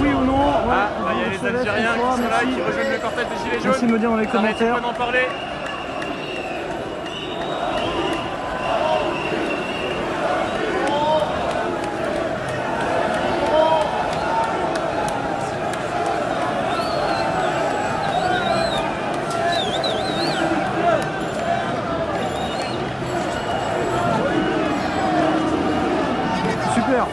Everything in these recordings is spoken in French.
oui ou non. Il y a les Algériens qui sont là, qui rejoignent le cortège des Gilets jaunes. Merci de me dire dans les commentaires. Arrêtez pas d'en parler. Super.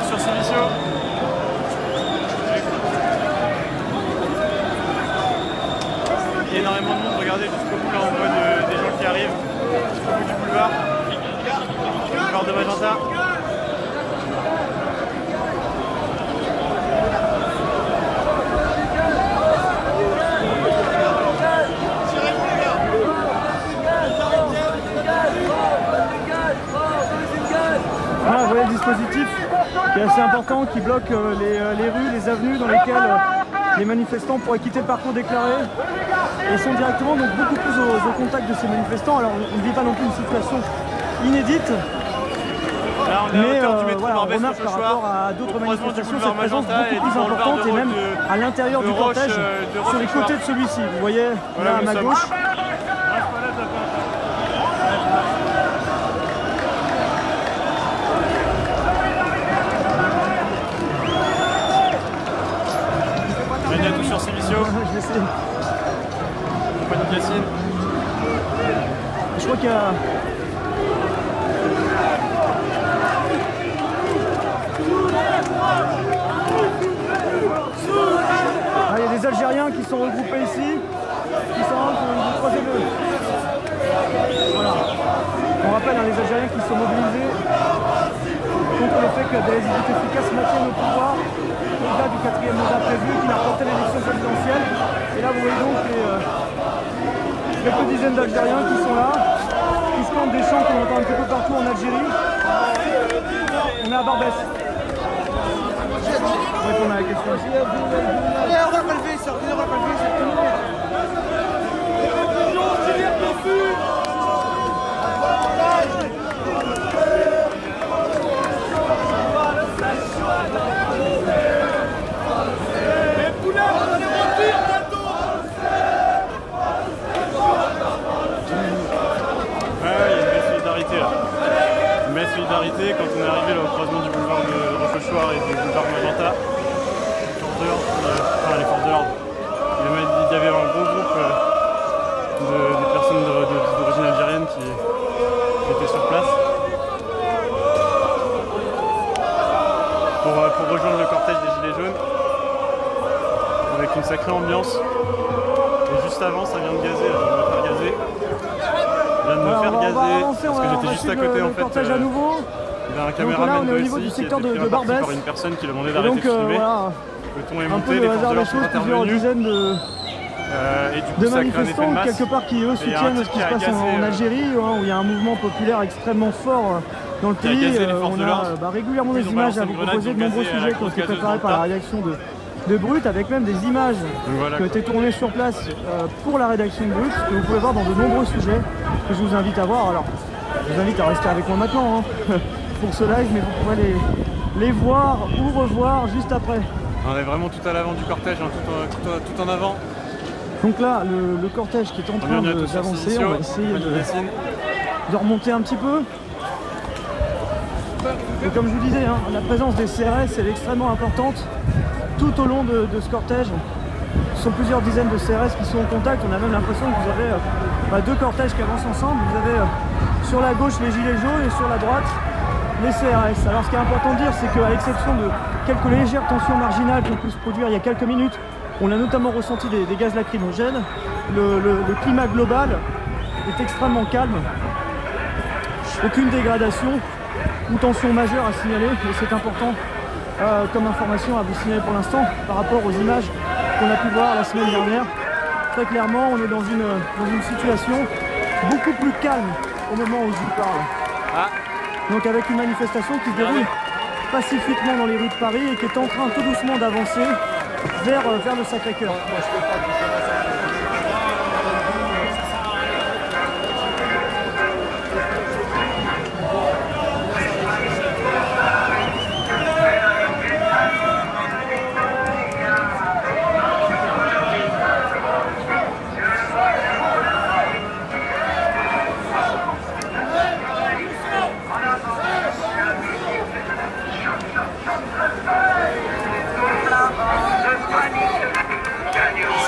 Sur Silicio. Il y a énormément de monde, regardez jusqu'au bout là on voit des gens qui arrivent jusqu'au bout du boulevard. Boulevard de Magenta. Voilà, vous voyez le dispositif qui est assez important, qui bloque les rues, les avenues dans lesquelles les manifestants pourraient quitter le parcours déclaré et sont directement donc beaucoup plus au contact de ces manifestants. Alors on ne vit pas non plus une situation inédite, Là, on est mais à hauteur du métro voilà, on Barbès remarque par rapport à d'autres manifestations cette présence Magenta beaucoup plus importante et même à l'intérieur du cortège sur les côtés de celui-ci. Vous voyez Voilà, là à nous ma sommes. gauche. Magnatou sur Silicio. Je vais essayer. Compagnie de Yacine. Je crois qu'il y a... Ah, il y a des Algériens qui sont regroupés ici, qui sont du troisième. Voilà. On rappelle les Algériens qui sont mobilisés contre le fait que des élites efficaces maintiennent au pouvoir au-delà du 4e mandat prévu qui n'a porté l'élection présidentielle. Et là vous voyez donc quelques dizaines d'Algériens qui sont là, qui scandent des chants qu'on entend un petit peu partout en Algérie. On est à Barbès. On va répondre à la question. Solidarité quand on est arrivé là, au croisement du boulevard de Rochechouart et du boulevard Magenta. Les forces de l'ordre. Il y avait un gros groupe de personnes d'origine algérienne qui étaient sur place pour rejoindre le cortège des Gilets jaunes avec une sacrée ambiance. Et juste avant, ça vient de gazer, là, je vais me faire gazer. De me faire gazer parce que j'étais juste à côté en fait. À nouveau. Il y a un caméraman au niveau du secteur de Barbès par une personne qui lui demandait d'arrêter de filmer. Voilà, le ton est un monté, peu les le forces hasard de des l'ordre sont choses, plusieurs intervenues. dizaines Et du coup, de ça a créé un effet manifestants de masse. quelque part qui eux soutiennent ce qui se passe en Algérie, où il y a un mouvement populaire extrêmement fort dans le pays. On a régulièrement des images à vous proposer de nombreux sujets qui ont été préparés par la rédaction de Brut, avec même des images qui ont été tournées sur place pour la rédaction de Brut, que vous pouvez voir dans de nombreux sujets que je vous invite à voir. Alors, je vous invite à rester avec moi maintenant pour ce live, mais vous pourrez les voir ou revoir juste après. On est vraiment tout à l'avant du cortège, tout en avant. Donc là, le cortège qui est en train d'avancer, on va essayer de remonter un petit peu. Et comme je vous disais, la présence des CRS est extrêmement importante tout au long de ce cortège. Ce sont plusieurs dizaines de CRS qui sont en contact. On a même l'impression que vous avez deux cortèges qui avancent ensemble. Vous avez sur la gauche les gilets jaunes et sur la droite les CRS. Alors ce qui est important de dire, c'est qu'à l'exception de quelques légères tensions marginales qui ont pu se produire il y a quelques minutes, on a notamment ressenti des gaz lacrymogènes. Le climat global est extrêmement calme. Aucune dégradation ou tension majeure à signaler, et c'est important comme information à vous signaler pour l'instant par rapport aux images qu'on a pu voir la semaine dernière. Très clairement, on est dans une situation beaucoup plus calme au moment où je vous parle. Donc avec une manifestation qui se déroule pacifiquement dans les rues de Paris et qui est en train tout doucement d'avancer vers le Sacré-Cœur.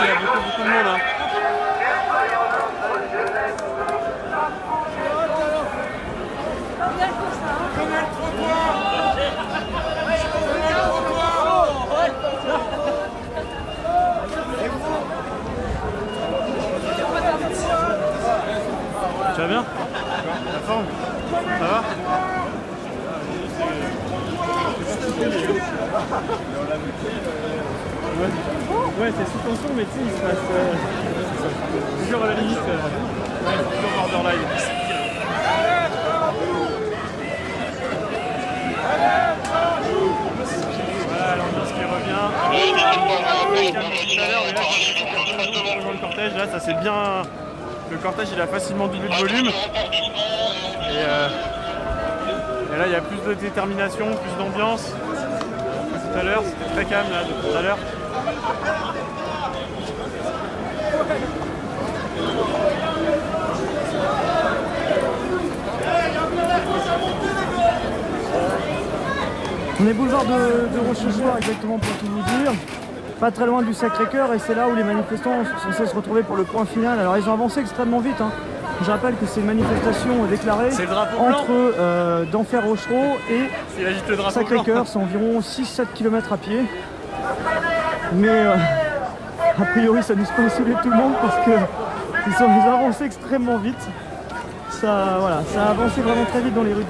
Il y a beaucoup de monde. Hein. Tu vas bien? La forme? Ça va? Ouais, c'est sous tension, mais tu sais, il se passe toujours à la limite. Toujours borderline. Voilà l'ambiance qui revient. Tout à l'heure, mais là, devant le cortège, là, ça c'est bien. Le cortège, il a facilement doublé de volume. Et là, il y a plus de détermination, plus d'ambiance. Tout à l'heure, c'était très calme là, tout à l'heure. On est boulevard de Rochechouart exactement pour tout vous dire. Pas très loin du Sacré-Cœur et c'est là où les manifestants sont censés se retrouver pour le point final. Alors ils ont avancé extrêmement vite. Hein. Je rappelle que c'est une manifestation déclarée entre d'Enfer Rochereau et Sacré-Cœur. C'est environ 6-7 km à pied. Mais a priori ça ne nous pas saouler tout le monde parce qu'ils ont avancé extrêmement vite. Ça a avancé vraiment très vite dans les rues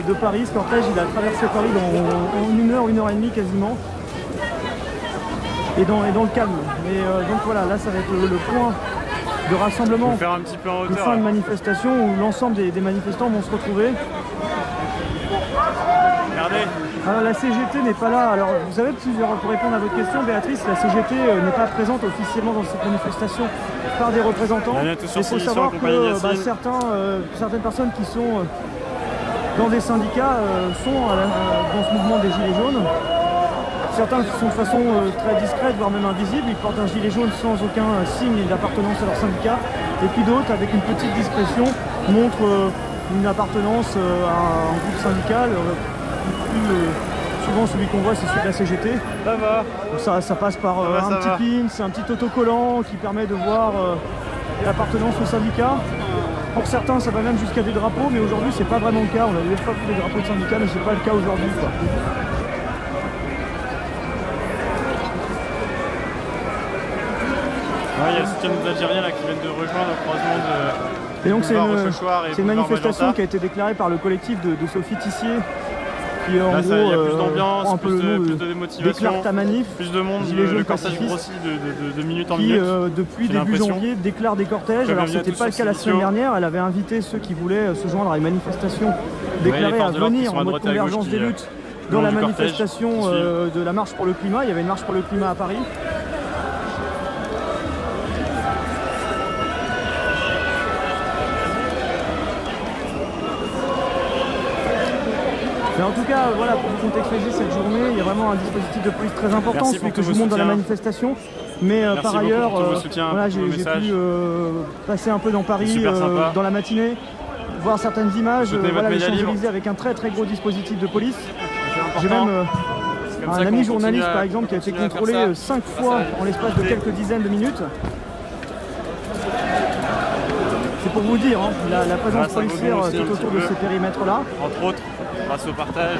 de Paris. Ce cortège il a traversé Paris en 1 heure et demie quasiment. Et dans le calme. Mais donc voilà, là ça va être le point de rassemblement, faire un petit peu en hauteur, de fin de manifestation où l'ensemble des manifestants vont se retrouver. Regardez. Alors la CGT n'est pas là. Alors vous savez, pour répondre à votre question, Béatrice, la CGT n'est pas présente officiellement dans cette manifestation par des représentants. Il faut savoir que certaines personnes qui sont dans des syndicats sont dans ce mouvement des Gilets jaunes. Certains sont de façon très discrète, voire même invisible. Ils portent un gilet jaune sans aucun signe d'appartenance à leur syndicat. Et puis d'autres, avec une petite discrétion, montrent une appartenance à un groupe syndical. Souvent, celui qu'on voit, c'est celui de la CGT. Ça va. Ça passe par un petit pin, c'est un petit autocollant qui permet de voir l'appartenance au syndicat. Pour certains, ça va même jusqu'à des drapeaux, mais aujourd'hui, c'est pas vraiment le cas. On a des fois des drapeaux de syndicats, mais c'est pas le cas aujourd'hui. Il y a le soutien des Algériens là, qui viennent de rejoindre au croisement de. Et donc c'est une manifestation qui a été déclarée par le collectif de Sophie Tissier. Qui en là, gros, il y a plus d'ambiance, un peu plus de démotivation, déclare ta manif, plus de monde, le cortège grossit de minute en minute. Qui, depuis début janvier, déclare des cortèges. Alors c'était pas le cas la semaine dernière, elle avait invité ceux qui voulaient se joindre à une manifestation déclarée à venir en mode convergence des luttes dans la manifestation de la marche pour le climat. Il y avait une marche pour le climat à Paris. Mais en tout cas, voilà, pour vous contextualiser cette journée, il y a vraiment un dispositif de police très important, celui que je vous montre dans la manifestation. Mais par ailleurs, voilà, j'ai pu passer un peu dans Paris dans la matinée, voir certaines images, voilà, les Champs-Élysées avec un très gros dispositif de police. J'ai même un ami journaliste par exemple qui a été contrôlé 5 fois en l'espace de quelques dizaines de minutes. C'est pour vous dire, hein, la présence policière tout autour de ces périmètres-là. Entre autres, grâce au partage,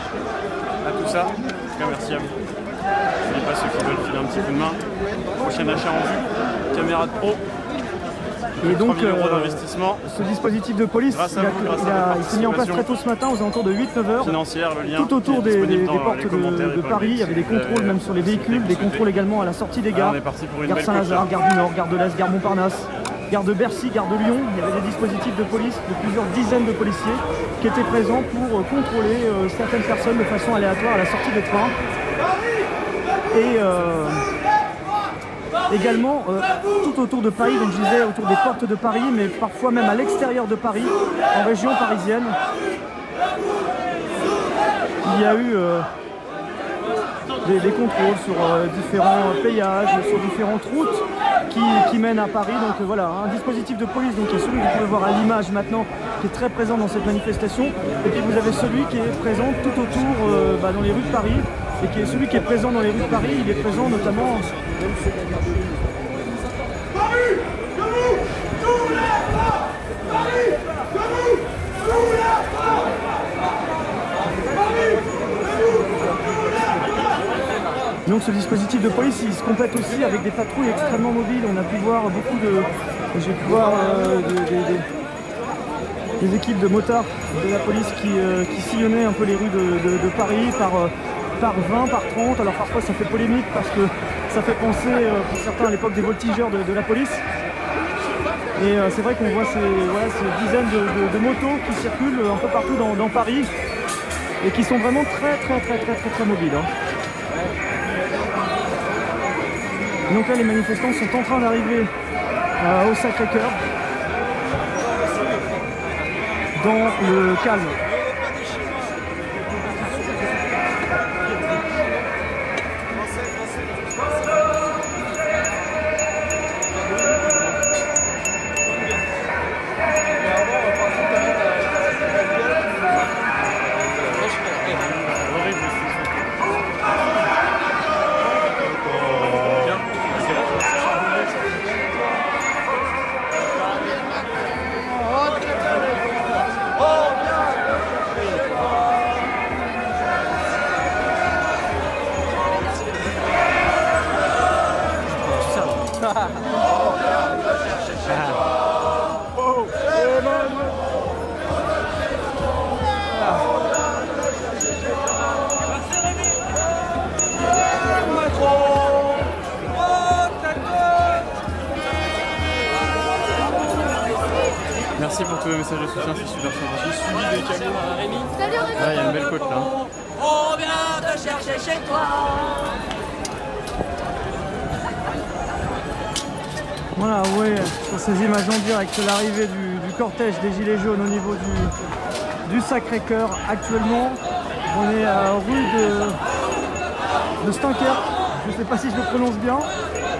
à tout ça. En tout cas, merci à vous. N'oubliez pas ceux qui veulent filer un petit coup de main. Prochain achat en vue, caméra de pro. Et donc, d'investissement. ce dispositif de police, il s'est mis en place très tôt ce matin, aux alentours de 8-9 heures. Tout autour des portes de Paris, il y avait des contrôles même sur les véhicules, des contrôles également à la sortie des gares. Gare Saint-Lazare, gare du Nord, gare de l'Est, gare Montparnasse, gare de Bercy, gare de Lyon. Il y avait des dispositifs de police de plusieurs dizaines de policiers qui étaient présents pour contrôler certaines personnes de façon aléatoire à la sortie des trains. Et également tout autour de Paris, donc je disais autour des portes de Paris, mais parfois même à l'extérieur de Paris, en région parisienne. Il y a eu des contrôles sur différents péages, sur différentes routes qui mènent à Paris. Donc voilà, un dispositif de police, donc celui que vous pouvez voir à l'image maintenant, qui est très présent dans cette manifestation. Et puis vous avez celui qui est présent tout autour dans les rues de Paris. Et qui est celui qui est présent dans les rues de Paris, il est présent notamment... Donc ce dispositif de police, il se complète aussi avec des patrouilles extrêmement mobiles. On a pu voir beaucoup de... J'ai pu voir des équipes de motards de la police qui sillonnaient un peu les rues de Paris par 20, par 30. Alors parfois ça fait polémique parce que ça fait penser pour certains à l'époque des voltigeurs de la police. Et c'est vrai qu'on voit ces dizaines de motos qui circulent un peu partout dans Paris et qui sont vraiment très mobiles. Hein. Donc là les manifestants sont en train d'arriver au Sacré-Cœur dans le calme. Merci pour tous les messages de soutien, c'est super sympa. J'ai suivi des camions. Ah, il y a une belle côte là. On vient te chercher chez toi. Voilà, ouais, sur ces images en direct, l'arrivée du cortège des Gilets jaunes au niveau du Sacré-Cœur. Actuellement, on est à rue de Stinker. Je ne sais pas si je le prononce bien,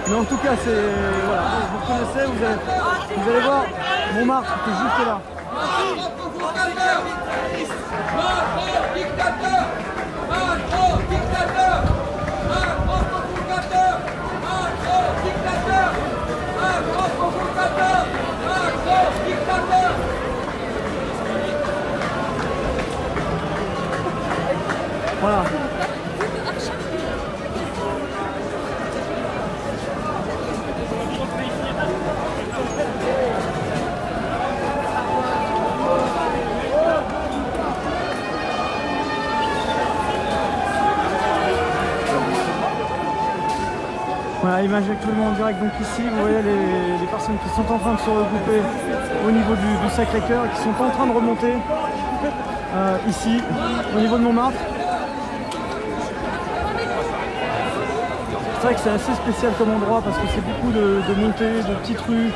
mais en tout cas, c'est voilà, vous connaissez, vous allez voir Montmartre qui est juste là. Voilà. Voilà, image actuellement en direct donc ici, vous voyez les personnes qui sont en train de se regrouper au niveau du Sacré-Cœur et qui sont en train de remonter ici, au niveau de Montmartre. C'est vrai que c'est assez spécial comme endroit parce que c'est beaucoup de montées, de petites rues,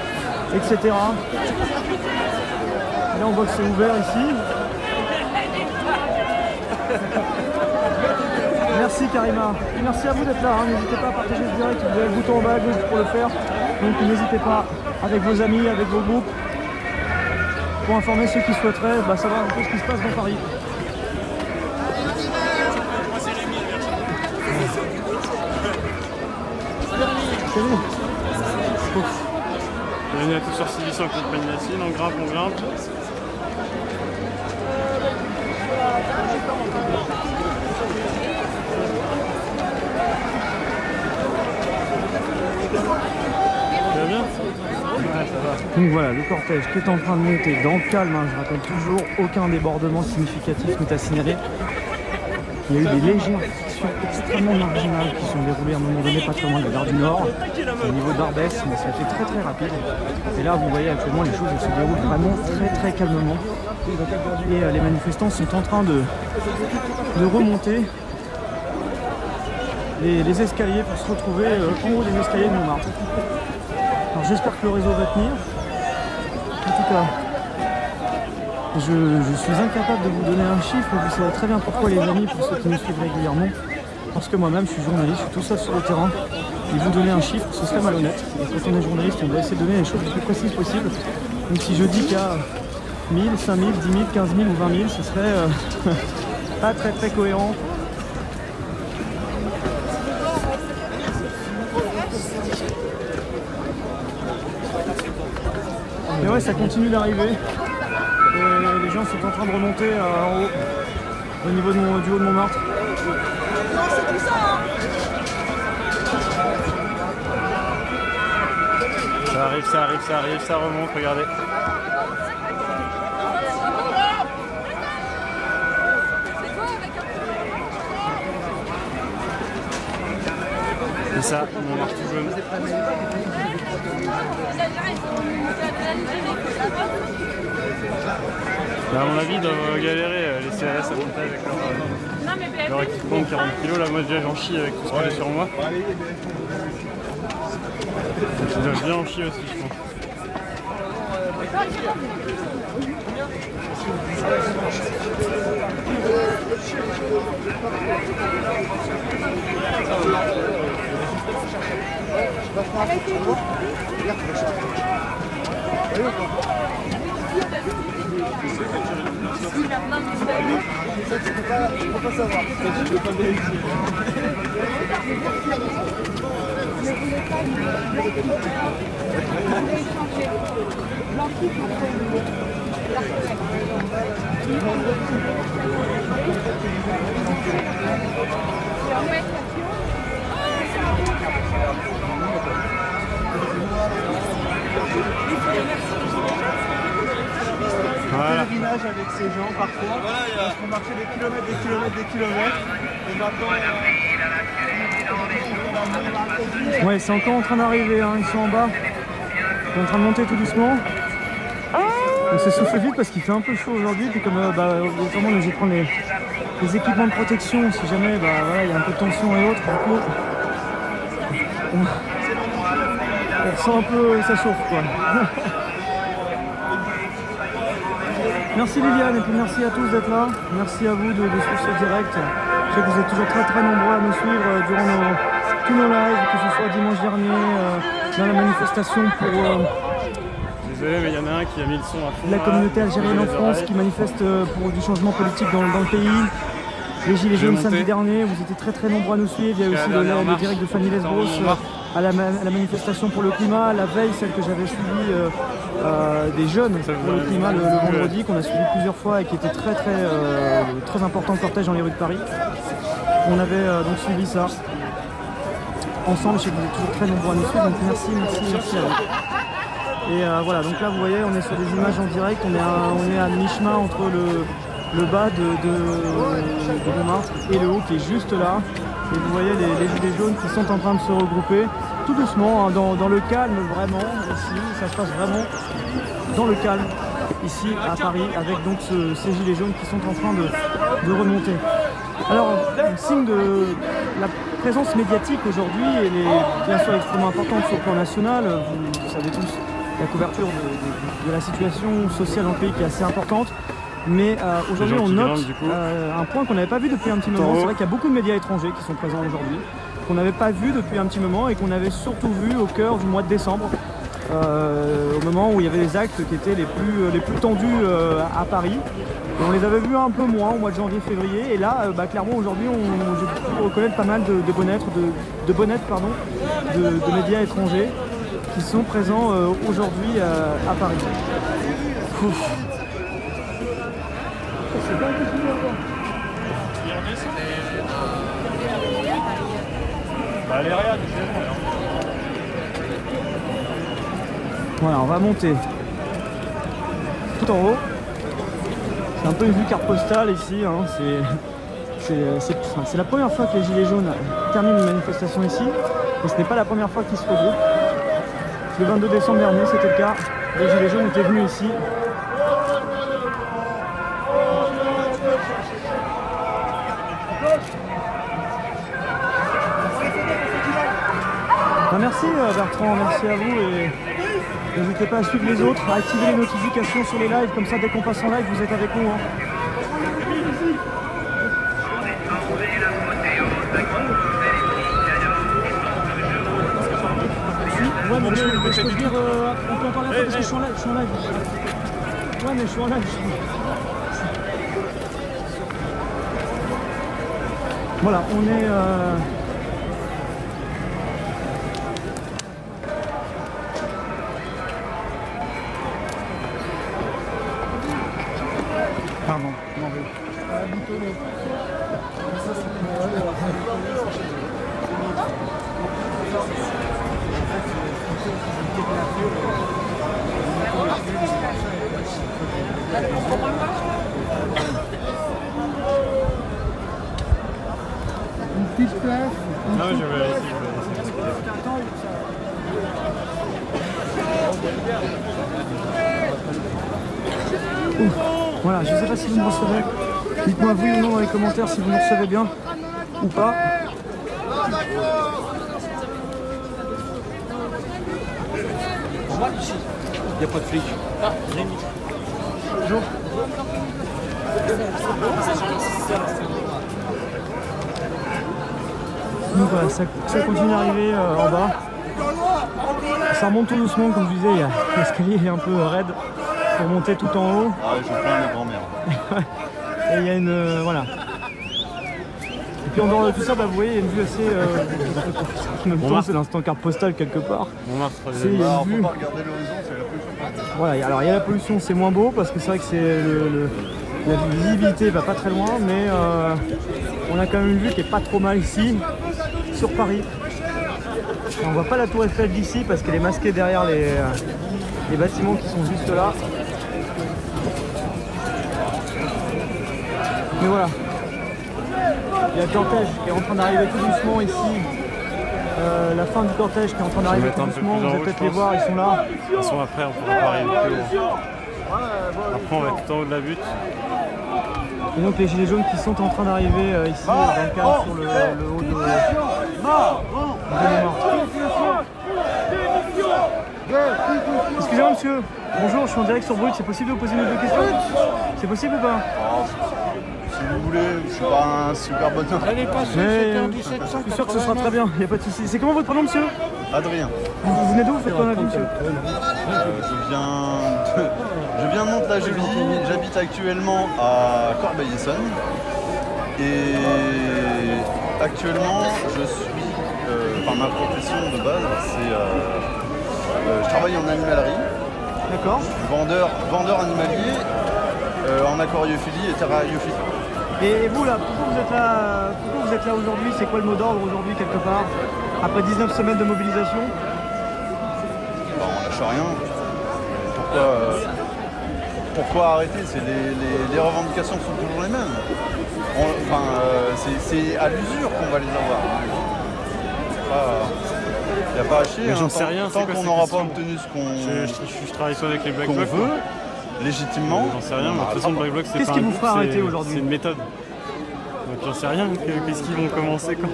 etc. Et là on voit que c'est ouvert ici. Merci Karima. Et merci à vous d'être là. Hein. N'hésitez pas à partager ce direct. Vous avez le bouton en bas à gauche pour le faire. Donc n'hésitez pas avec vos amis, avec vos groupes, pour informer ceux qui souhaiteraient savoir un peu ce qui se passe dans Paris. C'est bon. Bienvenue à tous sur Civici en compagnie d'Yacine. On grimpe, on grimpe. Ça va bien? Ouais, ça va. Donc voilà, le cortège qui est en train de monter dans le calme. Hein, je rappelle toujours, aucun débordement significatif n'est à signaler. Il y a eu des légères frictions extrêmement marginales qui sont déroulées à un moment donné pas très loin de la gare du Nord, au niveau d'Arbès, mais ça a été très rapide. Et là, vous voyez actuellement les choses se déroulent vraiment très calmement. Et les manifestants sont en train de remonter. les escaliers pour se retrouver en haut des escaliers de Montmartre. Alors j'espère que le réseau va tenir. En tout cas, je suis incapable de vous donner un chiffre, vous savez très bien pourquoi les amis, pour ceux qui nous suivent régulièrement. Parce que moi-même je suis journaliste, je suis tout seul sur le terrain. Et vous donner un chiffre, ce serait malhonnête. Et quand on est journaliste, on doit essayer de donner les choses les plus précises possibles. Donc si je dis qu'il y a 1000, 5000, 10 000, 15 000 ou 20 000, ce serait pas très cohérent. Et ouais, ça continue d'arriver. Et les gens sont en train de remonter en haut, au niveau du haut de Montmartre. Non, c'est tout ça, hein. Ça arrive, ça remonte, regardez. C'est ça, Montmartre tout jaune. À mon avis, ils doivent galérer les CRS à monter avec leur équipement de 40 kg. Là, moi déjà j'en chie avec tout ce qu'il y a sur moi. Ils doivent bien en chier aussi, je pense. Voilà. Pèlerinage avec ces gens parfois, parce qu'on marchait des kilomètres, et maintenant Ouais, c'est encore en train d'arriver, hein. Ils sont en bas, ils sont en train de monter tout doucement. On s'essouffle vite parce qu'il fait un peu chaud aujourd'hui, puis comme autrement on est obligé de prendre les équipements de protection si jamais voilà, il y a un peu de tension et autres, du coup on ressent un peu, ça chauffe quoi. Merci Liliane et puis merci à tous d'être là, merci à vous de suivre ce direct. Je sais que vous êtes toujours très nombreux à nous suivre durant tous nos lives, que ce soit dimanche dernier, dans la manifestation pour Désolé, mais il y en a un qui a mis le son à fond. la communauté algérienne en France qui manifeste pour du changement politique dans le pays. Les Gilets jaunes samedi dernier, vous étiez très nombreux à nous suivre. Il y a aussi le direct de Fanny Lesbos à la manifestation pour le climat. La veille, celle que j'avais suivie des jeunes pour le climat le vendredi, qu'on a suivi plusieurs fois et qui était très important cortège dans les rues de Paris. On avait donc suivi ça ensemble. Je sais que vous êtes toujours très nombreux à nous suivre, donc merci à vous. Et voilà, donc là vous voyez, on est sur des images en direct, on est à mi-chemin entre le bas de Montmartre et le haut qui est juste là. Et vous voyez les gilets jaunes qui sont en train de se regrouper tout doucement, hein, dans le calme vraiment, ici, ça se passe vraiment dans le calme, ici à Paris, avec donc ces gilets jaunes qui sont en train de remonter. Alors, signe de la présence médiatique aujourd'hui, elle est bien sûr extrêmement importante sur le plan national, vous savez tous la couverture de la situation sociale dans le pays qui est assez importante. Mais aujourd'hui on note un point qu'on n'avait pas vu depuis un petit moment. C'est vrai qu'il y a beaucoup de médias étrangers qui sont présents aujourd'hui, qu'on n'avait pas vu depuis un petit moment et qu'on avait surtout vu au cœur du mois de décembre, au moment où il y avait les actes qui étaient les plus tendus à Paris. Et on les avait vus un peu moins au mois de janvier, février. Et là, clairement aujourd'hui, j'ai pu reconnaître pas mal de bonnettes de médias étrangers qui sont présents aujourd'hui à Paris. Ouf. Voilà, on va monter tout en haut. C'est un peu une vue carte postale ici, hein. C'est la première fois que les Gilets jaunes terminent une manifestation ici, et ce n'est pas la première fois qu'ils se regroupent. Le 22 décembre dernier, c'était le cas. Les Gilets jaunes étaient venus ici. Ben, merci Bertrand, merci à vous et n'hésitez pas à suivre les autres, à activer les notifications sur les lives, comme ça dès qu'on passe en live vous êtes avec nous. Hein. Ouais mais je peux dire, on peut en parler après parce que je suis en live, Ouais mais je suis en live. Voilà, on est... Pardon, m'en veux. Une petite place. Non, je vais ici. Voilà, je ne sais pas si vous me recevez. Dites-moi oui ou non dans les commentaires si vous me recevez bien ou pas. Il n'y a pas de flic. Bonjour. Donc voilà, ça continue d'arriver en bas. Ça remonte tout doucement, comme je disais, l'escalier est un peu raide pour monter tout en haut. Ah ouais, je plains les grand-mères. Et il y a une... voilà. Et puis en dehors de tout ça, bah, vous voyez, il y a une vue assez... en même temps, c'est l'instant carte postale quelque part. C'est il y a une vue. Faut pas regarder l'horizon, c'est la pollution. Voilà, alors il y a la pollution, c'est moins beau parce que c'est vrai que c'est la visibilité va pas très loin, mais on a quand même une vue qui est pas trop mal ici, sur Paris. On voit pas la tour Eiffel d'ici parce qu'elle est masquée derrière les bâtiments qui sont juste là. Mais voilà, il y a le cortège qui est en train d'arriver tout doucement ici. La fin du cortège qui est en train d'arriver tout doucement, vous allez peut-être les voir, ils sont là. De toute façon, après, on pourra pas arriver plus haut. Après, on va être tout en haut de la butte. Et donc les gilets jaunes qui sont en train d'arriver ici dans le cadre sur le haut de Montmartre. Excusez-moi monsieur, bonjour, je suis en direct sur Brut, c'est possible de vous poser une ou deux questions? C'est possible ou pas? Si vous voulez, je suis pas un super bonhomme. Elle est passée, c'était en 1789. Je suis sûr que ce sera très bien, il n'y a pas de souci. C'est comment votre prénom monsieur? Adrien, Vous venez d'où? Vous faites quoi dans la vie monsieur? je viens de Montlagéville, j'habite actuellement à Corbeil-Essonnes. Et actuellement, je suis, ma profession de base, c'est je travaille en animalerie. D'accord. Vendeur animalier en aquariophilie et terrariophilie. Et vous là, pourquoi vous êtes là aujourd'hui? C'est quoi le mot d'ordre aujourd'hui quelque part? Après 19 semaines de mobilisation? On lâche rien. Pourquoi arrêter? Les revendications sont toujours les mêmes. C'est à l'usure qu'on va les avoir. Il n'y a pas à chier. Mais j'en sais rien. Tant qu'on n'aura pas obtenu ce qu'on Je travaille soit avec les Black Blocs. veut, légitimement. J'en sais rien, mais de toute façon, le Black Bloc, c'est pas Qu'est-ce qui vous fera arrêter aujourd'hui? C'est une méthode. Donc j'en sais rien. Qu'est-ce qu'ils vont commencer quand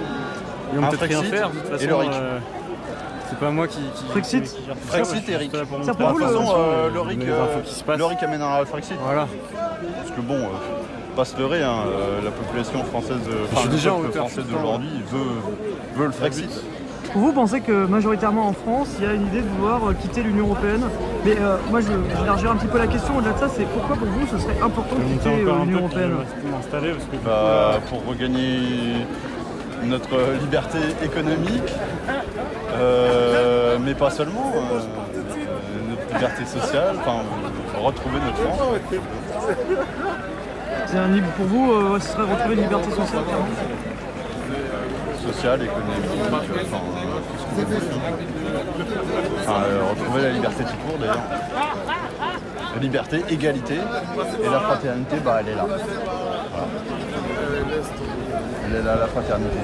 ils vont peut-être rien faire. De toute façon, et le RIC. c'est pas moi qui Frexit. Frexit et RIC. Ça, De pour toute vous, façon, le RIC amènera le Frexit. Voilà. Parce que bon, pas se leurrer, hein, la population française, le peuple français d'aujourd'hui veut le Frexit. Vous pensez que majoritairement en France, il y a une idée de vouloir quitter l'Union Européenne? Mais moi, je vais élargir un petit peu la question. Au-delà de ça, c'est pourquoi pour vous, ce serait important de quitter l'Union Européenne? Pour regagner notre liberté économique, mais pas seulement, notre liberté sociale, retrouver notre France. C'est un livre pour vous, ce serait retrouver une liberté sociale, clairement? Sociale, économique, tout ce que vous voulez. Retrouver la liberté tout court d'ailleurs. La liberté, égalité, et la fraternité, elle est là. Voilà. Elle est là, la fraternité.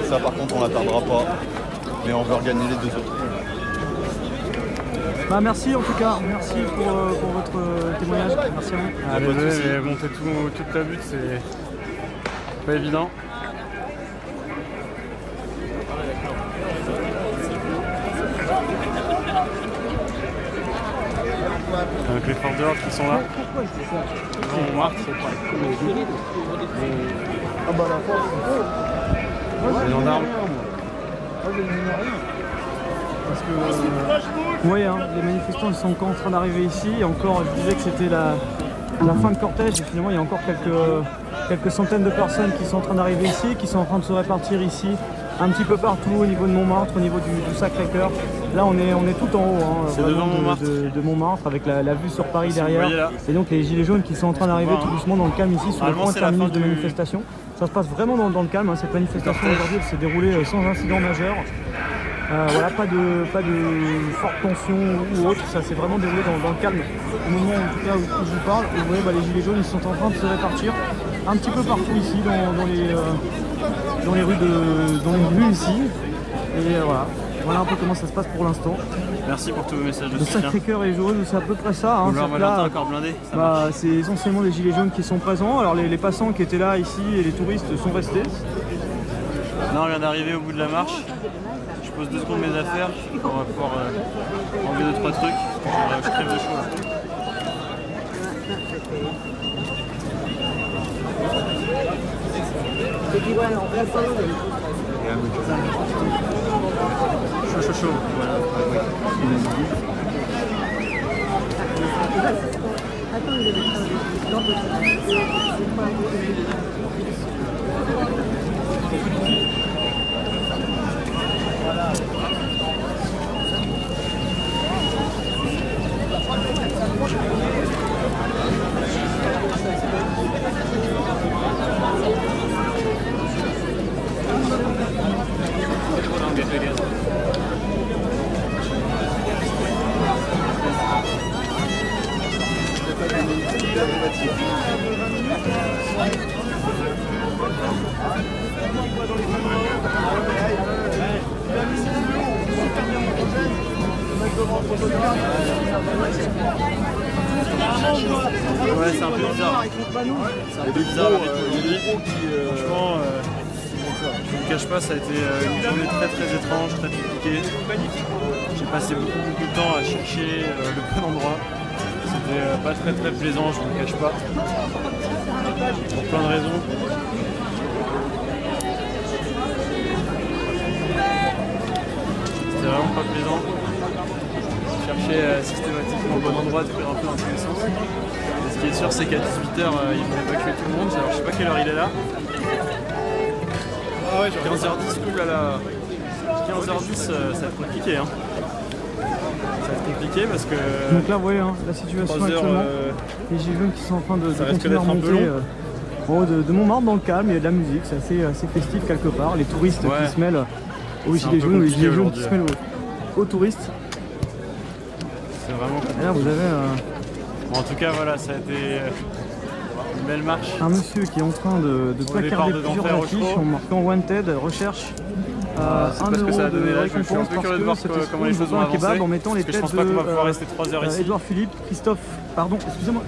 Ça par contre on la perdra pas, mais on veut regagner les deux autres. Merci en tout cas, merci pour votre témoignage, merci à vous. Désolé, mais monter toute la butte, c'est pas évident. Avec les forces de l'ordre qui sont là. Pourquoi je dis ça? Montmartre. Ah bah la force, Les gendarmes. Moi, je ne rien. Parce que, ouais, hein, les manifestants ils sont encore en train d'arriver ici. Et encore, je disais que c'était la fin de cortège. Et finalement, il y a encore quelques centaines de personnes qui sont en train d'arriver ici, qui sont en train de se répartir ici, un petit peu partout au niveau de Montmartre, au niveau du Sacré-Cœur. Là, on est tout en haut. Hein, c'est devant Montmartre. De Montmartre, avec la vue sur Paris Vous derrière. voyez là. Et donc, les gilets jaunes qui sont en train d'arriver tout doucement dans le calme ici, sur le point terminus de manifestation. Ça se passe vraiment dans le calme. Hein. Cette manifestation aujourd'hui, elle s'est déroulée sans incident majeur. Voilà, pas de forte tension ou autre, ça s'est vraiment déroulé dans le calme au moment en tout cas, où je vous parle. Et vous voyez, les gilets jaunes ils sont en train de se répartir un petit peu partout ici, dans les rues ici. Et voilà un peu comment ça se passe pour l'instant. Merci pour tous vos messages de Le soutien. Sacré-Cœur et les jaunes, c'est à peu près ça. Hein, Là, encore blindé. c'est essentiellement des gilets jaunes qui sont présents. Alors les passants qui étaient là ici et les touristes sont restés. Là, on vient d'arriver au bout de la marche. Je pose 2 secondes mes affaires pour pouvoir enlever 2-3 trucs. Je crève de chaud. Chaud. Voilà. Ouais, c'est un peu bizarre. C'est un peu bizarre la vie d'aujourd'hui. Franchement, je ne vous cache pas, ça a été une journée très étrange, très compliquée. J'ai passé beaucoup de temps à chercher le bon endroit. C'était pas très plaisant, je ne vous le cache pas. Pour plein de raisons. C'était vraiment pas plaisant. Chercher systématiquement le bon endroit, de faire un peu dans tous les sens. Et ce qui est sûr, c'est qu'à 18h, ils vont évacuer tout le monde. Alors, je sais pas quelle heure il est là. 15h10, oulala. 15h10, ça va être compliqué. Hein. Ça va être compliqué parce que. Donc là, vous voyez, hein, la situation actuellement. Les gilets jaunes qui sont en train de continuer à remonter en haut de Montmartre dans le calme. Il y a de la musique, c'est assez festif quelque part. Les touristes qui se mêlent aux gilets jaunes, ou les gilets jaunes qui se mêlent aux touristes. C'est vraiment compliqué. Et là, vous avez. Bon, en tout cas, voilà, ça a été une belle marche. Un monsieur qui est en train de placarder plusieurs affiches en marquant Wanted, recherche. C'est pas ce que ça a donné là, je suis un peu curieux de voir comment les choses vont avancer. En mettant les parce que je pense pas qu'on va pouvoir rester 3 heures ici. Édouard Philippe, Christophe, pardon, excusez-moi.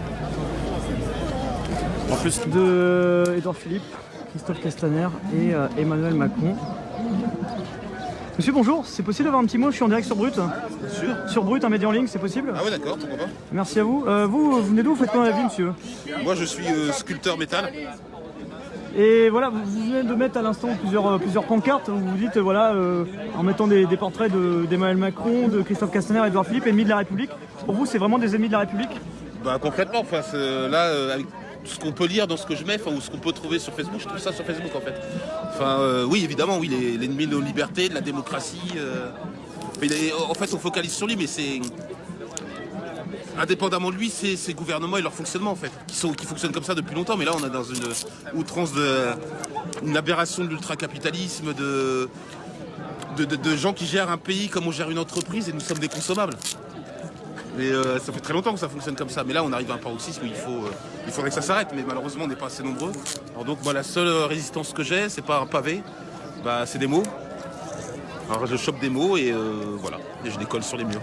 En plus de Édouard Philippe, Christophe Castaner et Emmanuel Macron. Monsieur, bonjour, c'est possible d'avoir un petit mot? Je suis en direct sur Brut. Sûr. Sur Brut, un média en ligne, c'est possible? Ah ouais, d'accord, pourquoi pas. Merci à vous. Vous venez d'où? Vous faites quoi dans la vie, monsieur? Moi, je suis sculpteur métal. Et voilà, vous venez de mettre à l'instant plusieurs pancartes où vous dites, en mettant des portraits d'Emmanuel Macron, de Christophe Castaner et d'Édouard Philippe, ennemis de la République. Pour vous, c'est vraiment des ennemis de la République? Bah concrètement, enfin, là, avec tout ce qu'on peut lire dans ce que je mets, ou ce qu'on peut trouver sur Facebook, je trouve ça sur Facebook en fait. Enfin, oui, évidemment, oui, l'ennemi de nos libertés, de la démocratie. En fait, on focalise sur lui, mais c'est... Indépendamment de lui, c'est ces gouvernements et leur fonctionnement en fait, qui fonctionnent comme ça depuis longtemps, mais là on est dans une outrance une aberration de l'ultracapitalisme, de gens qui gèrent un pays comme on gère une entreprise et nous sommes des consommables. Et ça fait très longtemps que ça fonctionne comme ça, mais là on arrive à un paroxysme où il faudrait que ça s'arrête, mais malheureusement on n'est pas assez nombreux. Alors donc moi la seule résistance que j'ai, c'est pas un pavé, c'est des mots. Alors je chope des mots et voilà, et je les colle sur les murs.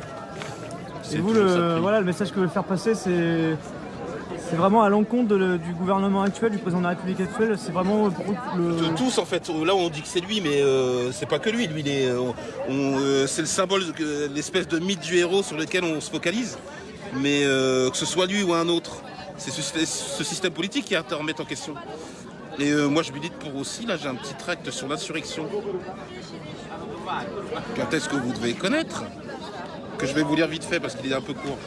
Et vous, le message que vous voulez faire passer, c'est vraiment à l'encontre du gouvernement actuel, du président de la République actuelle. C'est vraiment pour de tous en fait. Là on dit que c'est lui, mais c'est pas que lui. Lui, c'est le symbole, l'espèce de mythe du héros sur lequel on se focalise. mais que ce soit lui ou un autre, c'est ce système politique qui est à remettre en question. Et moi je milite pour aussi, là j'ai un petit tract sur l'insurrection. Quand est-ce que vous devez connaître? Que je vais vous lire vite fait parce qu'il est un peu court.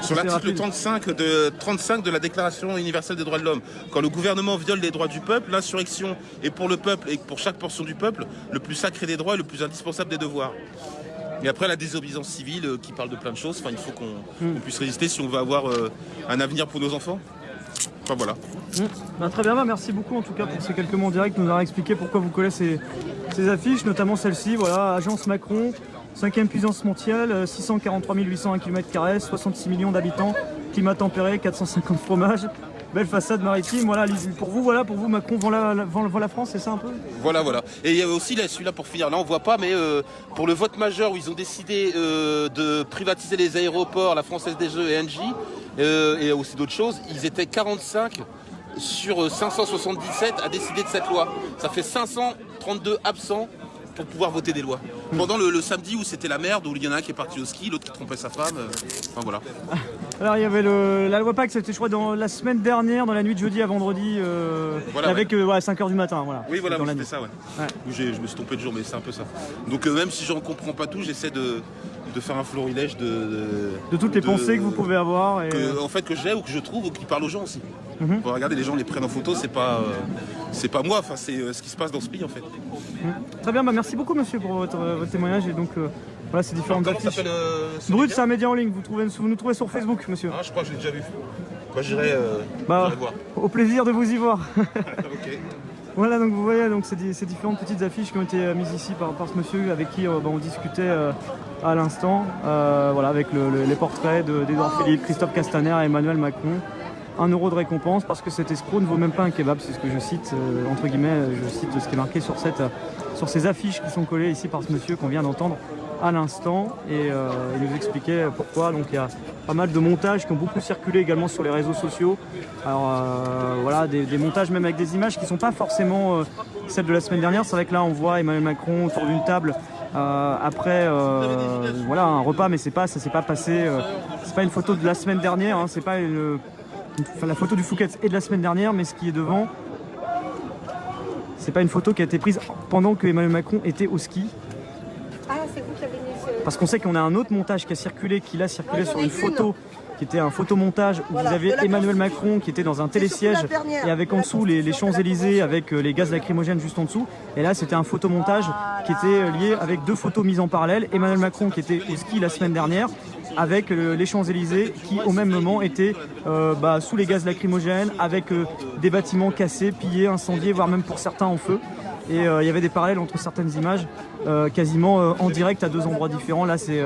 Sur l'article 35 de la Déclaration universelle des droits de l'homme, quand le gouvernement viole les droits du peuple, l'insurrection est pour le peuple et pour chaque portion du peuple le plus sacré des droits et le plus indispensable des devoirs. Et après la désobéissance civile qui parle de plein de choses, enfin, il faut qu'on puisse résister si on veut avoir un avenir pour nos enfants. Enfin voilà. Très bien, merci beaucoup en tout cas pour ces quelques mots en direct, nous avoir expliqué pourquoi vous collez ces affiches, notamment celle-ci, voilà, Agence Macron, 5e puissance mondiale, 643 801 km², 66 millions d'habitants, climat tempéré, 450 fromages, belle façade maritime, voilà, pour vous Macron vend la France, c'est ça un peu? Voilà. Et il y a aussi celui-là pour finir, là on voit pas, mais pour le vote majeur où ils ont décidé de privatiser les aéroports, la Française des Jeux et Engie, et aussi d'autres choses, ils étaient 45 sur 577 à décider de cette loi. Ça fait 532 absents pour pouvoir voter des lois. Pendant le samedi où c'était la merde, où il y en a un qui est parti au ski, l'autre qui trompait sa femme, enfin voilà. Alors il y avait la loi Pacte, c'était je crois dans la semaine dernière, dans la nuit de jeudi à vendredi, avec 5h du matin. Voilà. Oui voilà, c'était ça, ouais. Où je me suis trompé de jour, mais c'est un peu ça. Donc même si je ne comprends pas tout, j'essaie de faire un florilège de toutes les pensées que vous pouvez avoir. En fait que j'ai ou que je trouve ou qui parlent aux gens aussi. Regardez, les gens les prennent en photo, c'est pas moi, enfin c'est ce qui se passe dans ce pays en fait. Très bien, merci beaucoup monsieur pour votre témoignage et donc voilà ces différentes affiches. Brut, c'est un média en ligne, vous nous trouvez sur Facebook monsieur. Ah je crois que je l'ai déjà vu. Moi j'irai voir. Au plaisir de vous y voir. Ok. Voilà, donc vous voyez donc, ces différentes petites affiches qui ont été mises ici par ce monsieur avec qui on discutait à l'instant, voilà, avec les portraits d'Édouard Philippe, Christophe Castaner et Emmanuel Macron. 1 € de récompense parce que cet escroc ne vaut même pas un kebab, c'est ce que je cite, entre guillemets, je cite ce qui est marqué sur ces affiches qui sont collées ici par ce monsieur qu'on vient d'entendre à l'instant, et il nous expliquait pourquoi. Donc il y a pas mal de montages qui ont beaucoup circulé également sur les réseaux sociaux. Alors voilà, des montages même avec des images qui ne sont pas forcément celles de la semaine dernière. C'est vrai que là on voit Emmanuel Macron autour d'une table après voilà, un repas, mais ça s'est pas passé, c'est pas une photo de la semaine dernière, hein, c'est pas la photo du Fouquet est de la semaine dernière, mais ce qui est devant, c'est pas une photo qui a été prise pendant que Emmanuel Macron était au ski. Ah, c'est vous qui avez mis ce... Parce qu'on sait qu'on a un autre montage qui a circulé sur une photo, qui était un photomontage où vous aviez Emmanuel Macron qui était dans un télésiège et avec en dessous les Champs-Élysées avec les gaz lacrymogènes juste en dessous. Et là, c'était un photomontage qui était lié avec 2 photos mises en parallèle. Emmanuel Macron qui était au ski la semaine dernière avec les Champs-Élysées qui au même moment étaient sous les gaz lacrymogènes avec des bâtiments cassés, pillés, incendiés, voire même pour certains en feu. Et il y avait des parallèles entre certaines images quasiment en direct à 2 endroits différents. Là c'est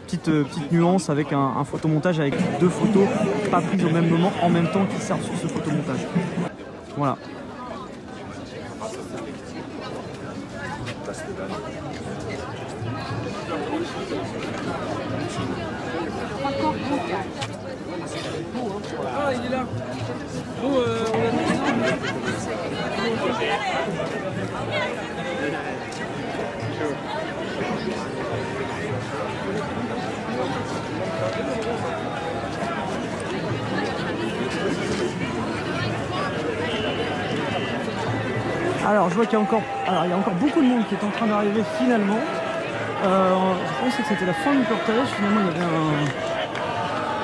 petite nuance avec un photomontage avec 2 photos pas prises au même moment en même temps qui servent sur ce photomontage. Voilà. Ah, il est là. Bon, on a... Alors je vois qu'il y a encore beaucoup de monde qui est en train d'arriver finalement. Je pensais que c'était la fin du cortège, finalement il y avait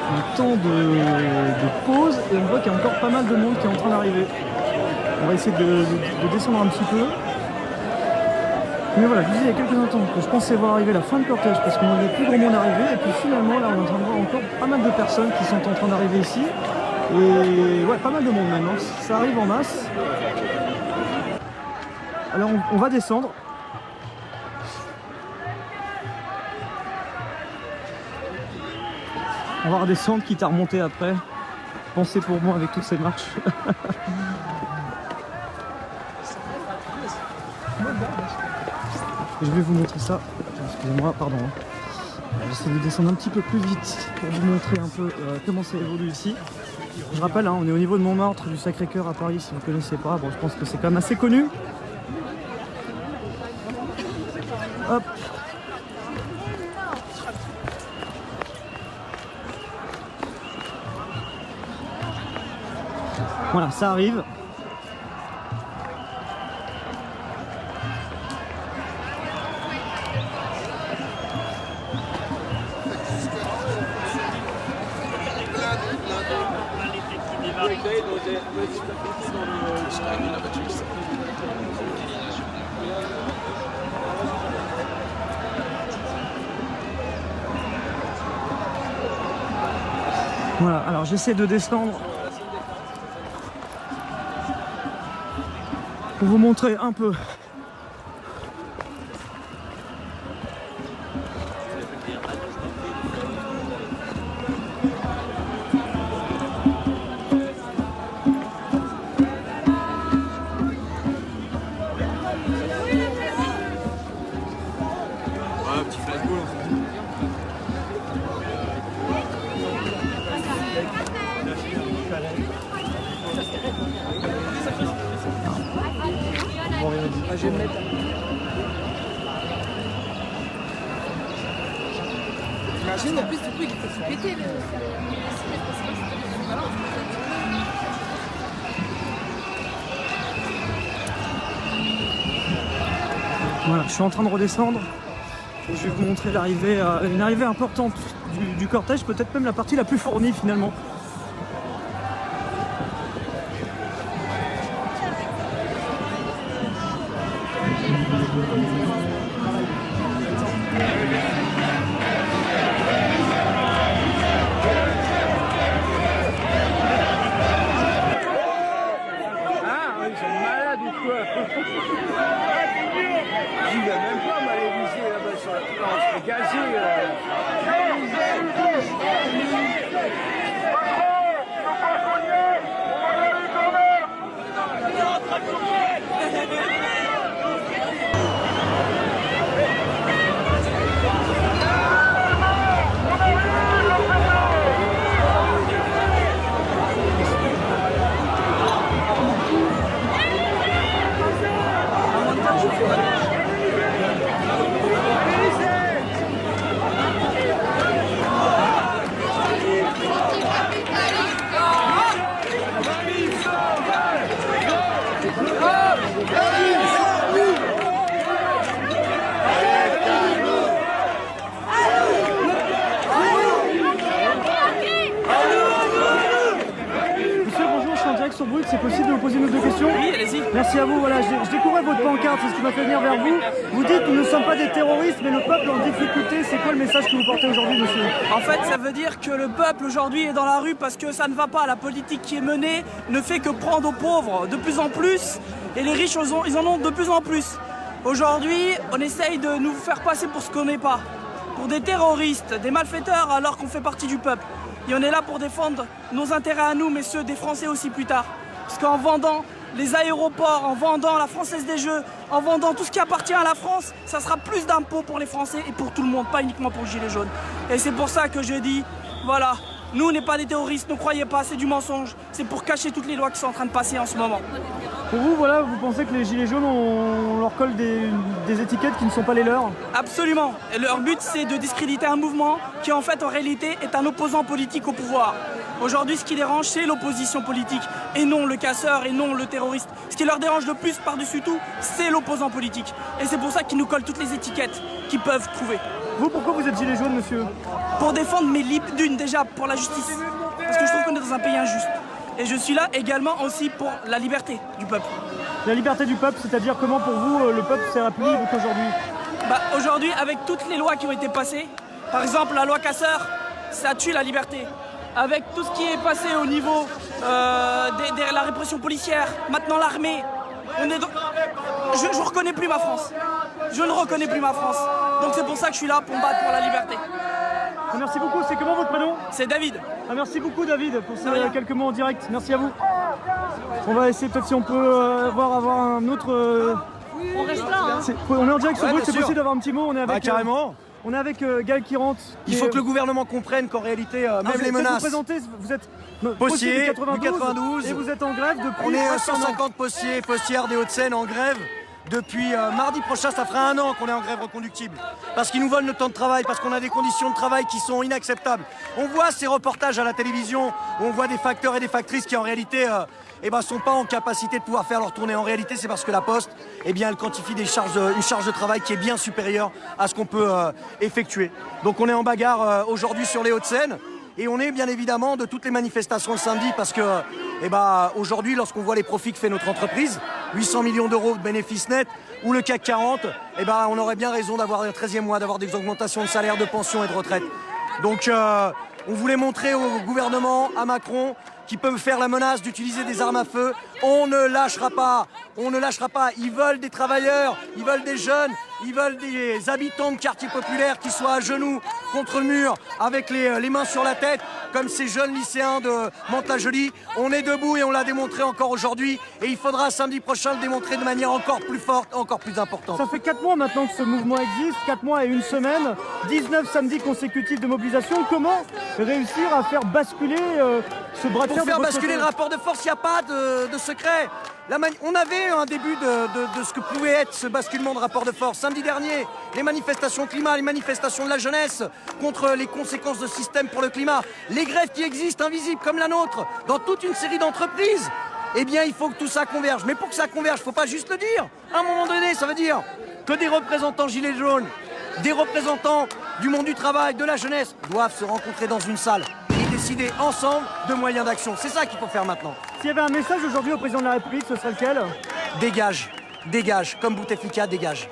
un temps de pause et on voit qu'il y a encore pas mal de monde qui est en train d'arriver. On va essayer de descendre un petit peu. Mais voilà, je vous disais il y a quelques instants que je pensais voir arriver la fin du cortège parce qu'on avait plus grand monde arrivé et puis finalement là on est en train de voir encore pas mal de personnes qui sont en train d'arriver ici. Et ouais, pas mal de monde maintenant, ça arrive en masse. Alors on va descendre. On va redescendre, quitte à remonter après. Pensez pour moi avec toutes ces marches. Je vais vous montrer ça. Excusez-moi, pardon. J'essaie de descendre un petit peu plus vite pour vous montrer un peu comment ça évolue ici. Je rappelle, on est au niveau de Montmartre, du Sacré-Cœur à Paris, si vous ne connaissez pas. Bon, je pense que c'est quand même assez connu. Hop. Voilà, ça arrive. Voilà, alors j'essaie de descendre pour vous montrer un peu. Je vais me mettre. T'imagines? En plus, du coup, il faut se péter le. Voilà, je suis en train de redescendre et je vais vous montrer l'arrivée, une arrivée importante du cortège, peut-être même la partie la plus fournie finalement. J'y vais même pas m'aller là-bas sur la planche, c'est gazé. Sur Brut, c'est possible de vous poser une ou deux questions? Oui, allez-y. Merci à vous. Voilà, je découvrais votre pancarte, c'est ce qui m'a fait venir vers vous. Vous dites nous ne sommes pas des terroristes, mais le peuple en difficulté. C'est quoi le message que vous portez aujourd'hui, monsieur? En fait, ça veut dire que le peuple aujourd'hui est dans la rue parce que ça ne va pas. La politique qui est menée ne fait que prendre aux pauvres de plus en plus et les riches, ils en ont de plus en plus. Aujourd'hui, on essaye de nous faire passer pour ce qu'on n'est pas. Pour des terroristes, des malfaiteurs, alors qu'on fait partie du peuple. Et on est là pour défendre nos intérêts à nous, mais ceux des Français aussi plus tard. Parce qu'en vendant les aéroports, en vendant la Française des Jeux, en vendant tout ce qui appartient à la France, ça sera plus d'impôts pour les Français et pour tout le monde, pas uniquement pour le gilet jaune. Et c'est pour ça que je dis, voilà, nous on n'est pas des terroristes, ne croyez pas, c'est du mensonge. C'est pour cacher toutes les lois qui sont en train de passer en ce moment. Pour vous, voilà, vous pensez que les gilets jaunes, on leur colle des étiquettes qui ne sont pas les leurs? Absolument. Et leur but, c'est de discréditer un mouvement qui, en fait, en réalité, est un opposant politique au pouvoir. Aujourd'hui, ce qui dérange, c'est l'opposition politique, et non le casseur, et non le terroriste. Ce qui leur dérange le plus, par-dessus tout, c'est l'opposant politique. Et c'est pour ça qu'ils nous collent toutes les étiquettes qu'ils peuvent trouver. Vous, pourquoi vous êtes gilet jaune, monsieur? Pour défendre mes d'une, déjà, pour la justice. Parce que je trouve qu'on est dans un pays injuste. Et je suis là également aussi pour la liberté du peuple. La liberté du peuple, c'est-à-dire comment pour vous le peuple s'est plus libre qu'aujourd'hui? Aujourd'hui, avec toutes les lois qui ont été passées, par exemple la loi Casseur, ça tue la liberté. Avec tout ce qui est passé au niveau de la répression policière, maintenant l'armée, je ne reconnais plus ma France. Je ne reconnais plus ma France. Donc c'est pour ça que je suis là pour me battre pour la liberté. Merci beaucoup, c'est comment votre prénom? C'est David. Merci beaucoup David pour ces quelques mots en direct, merci à vous. On va essayer peut-être si on peut avoir un autre... On reste là, hein. On est en direct sur Brut, c'est possible d'avoir un petit mot? On est avec, carrément. On est avec Gaël qui rentre. Il faut que le gouvernement comprenne qu'en réalité, même les menaces... Vous présentez, vous êtes postier du 92 et vous êtes en grève depuis... On est 150 postiers, postières des Hauts-de-Seine en grève depuis mardi prochain, ça fera 1 an qu'on est en grève reconductible. Parce qu'ils nous volent notre temps de travail, parce qu'on a des conditions de travail qui sont inacceptables. On voit ces reportages à la télévision où on voit des facteurs et des factrices qui en réalité sont pas en capacité de pouvoir faire leur tournée. En réalité, c'est parce que la Poste, elle quantifie une charge de travail qui est bien supérieure à ce qu'on peut effectuer. Donc on est en bagarre aujourd'hui sur les Hauts-de-Seine. Et on est bien évidemment de toutes les manifestations le samedi parce que aujourd'hui, lorsqu'on voit les profits que fait notre entreprise, 800 millions d'euros de bénéfices nets, ou le CAC 40, on aurait bien raison d'avoir un 13e mois, d'avoir des augmentations de salaire, de pension et de retraite. Donc on voulait montrer au gouvernement, à Macron, qui peut faire la menace d'utiliser des armes à feu. On ne lâchera pas, on ne lâchera pas. Ils veulent des travailleurs, ils veulent des jeunes, ils veulent des habitants de quartiers populaires qui soient à genoux contre le mur, avec les mains sur la tête, comme ces jeunes lycéens de Mantes-la-Jolie. On est debout et on l'a démontré encore aujourd'hui. Et il faudra samedi prochain le démontrer de manière encore plus forte, encore plus importante. Ça fait 4 mois maintenant que ce mouvement existe, 4 mois et 1 semaine, 19 samedis consécutifs de mobilisation. Comment réussir à faire basculer ce bras de fer? Pour faire basculer le rapport de force, il n'y a pas de secret. On avait un début de ce que pouvait être ce basculement de rapport de force. Samedi dernier, les manifestations climat, les manifestations de la jeunesse contre les conséquences de système pour le climat, les grèves qui existent invisibles comme la nôtre dans toute une série d'entreprises. Eh bien, il faut que tout ça converge. Mais pour que ça converge, il ne faut pas juste le dire. À un moment donné, ça veut dire que des représentants gilets jaunes, des représentants du monde du travail, de la jeunesse, doivent se rencontrer dans une salle et décider ensemble de moyens d'action. C'est ça qu'il faut faire maintenant. S'il y avait un message aujourd'hui au président de la République, ce serait lequel? Dégage, dégage, comme Bouteflika, dégage.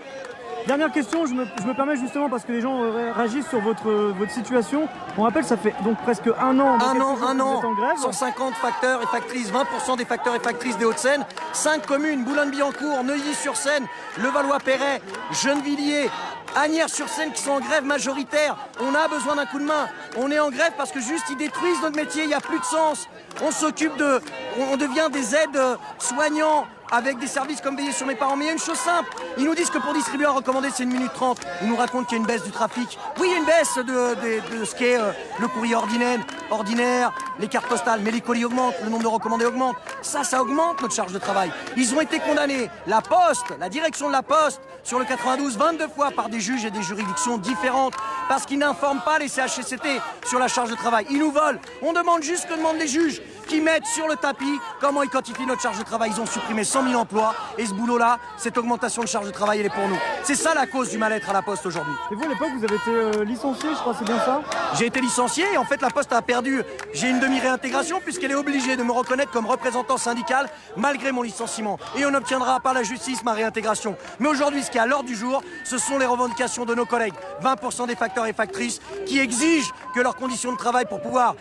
Dernière question, je me permets justement parce que les gens réagissent sur votre situation. On rappelle, ça fait donc presque 1 an. Un an, vous êtes en grève. 150 facteurs et factrices, 20% des facteurs et factrices des Hauts-de-Seine, 5 communes, Boulogne-Billancourt, Neuilly-sur-Seine, Levallois-Perret, Gennevilliers, Asnières-sur-Seine qui sont en grève majoritaire. On a besoin d'un coup de main. On est en grève parce que juste ils détruisent notre métier, il n'y a plus de sens. On devient des aides soignants avec des services comme veiller sur mes parents. Mais il y a une chose simple, ils nous disent que pour distribuer un recommandé c'est 1 minute 30. Ils nous racontent qu'il y a une baisse du trafic. Oui, il y a une baisse de ce qu'est le courrier ordinaire, les cartes postales, mais les colis augmentent, le nombre de recommandés augmente. Ça augmente notre charge de travail. Ils ont été condamnés, la Poste, la direction de la Poste, sur le 92, 22 fois par des juges et des juridictions différentes, parce qu'ils n'informent pas les CHSCT sur la charge de travail. Ils nous volent. On demande juste que demandent les juges, qui mettent sur le tapis comment ils quantifient notre charge de travail. Ils ont supprimé 100 000 emplois, et ce boulot-là, cette augmentation de charge de travail, elle est pour nous. C'est ça la cause du mal-être à la Poste aujourd'hui. Et vous, à l'époque, vous avez été licencié, je crois, c'est bien ça? J'ai été licencié et en fait la Poste a perdu. J'ai une demi-réintégration puisqu'elle est obligée de me reconnaître comme représentant syndical malgré mon licenciement. Et on n'obtiendra par la justice ma réintégration. Mais aujourd'hui, ce qui est à l'ordre du jour, ce sont les revendications de nos collègues. 20% des facteurs et factrices qui exigent que leurs conditions de travail pour pouvoir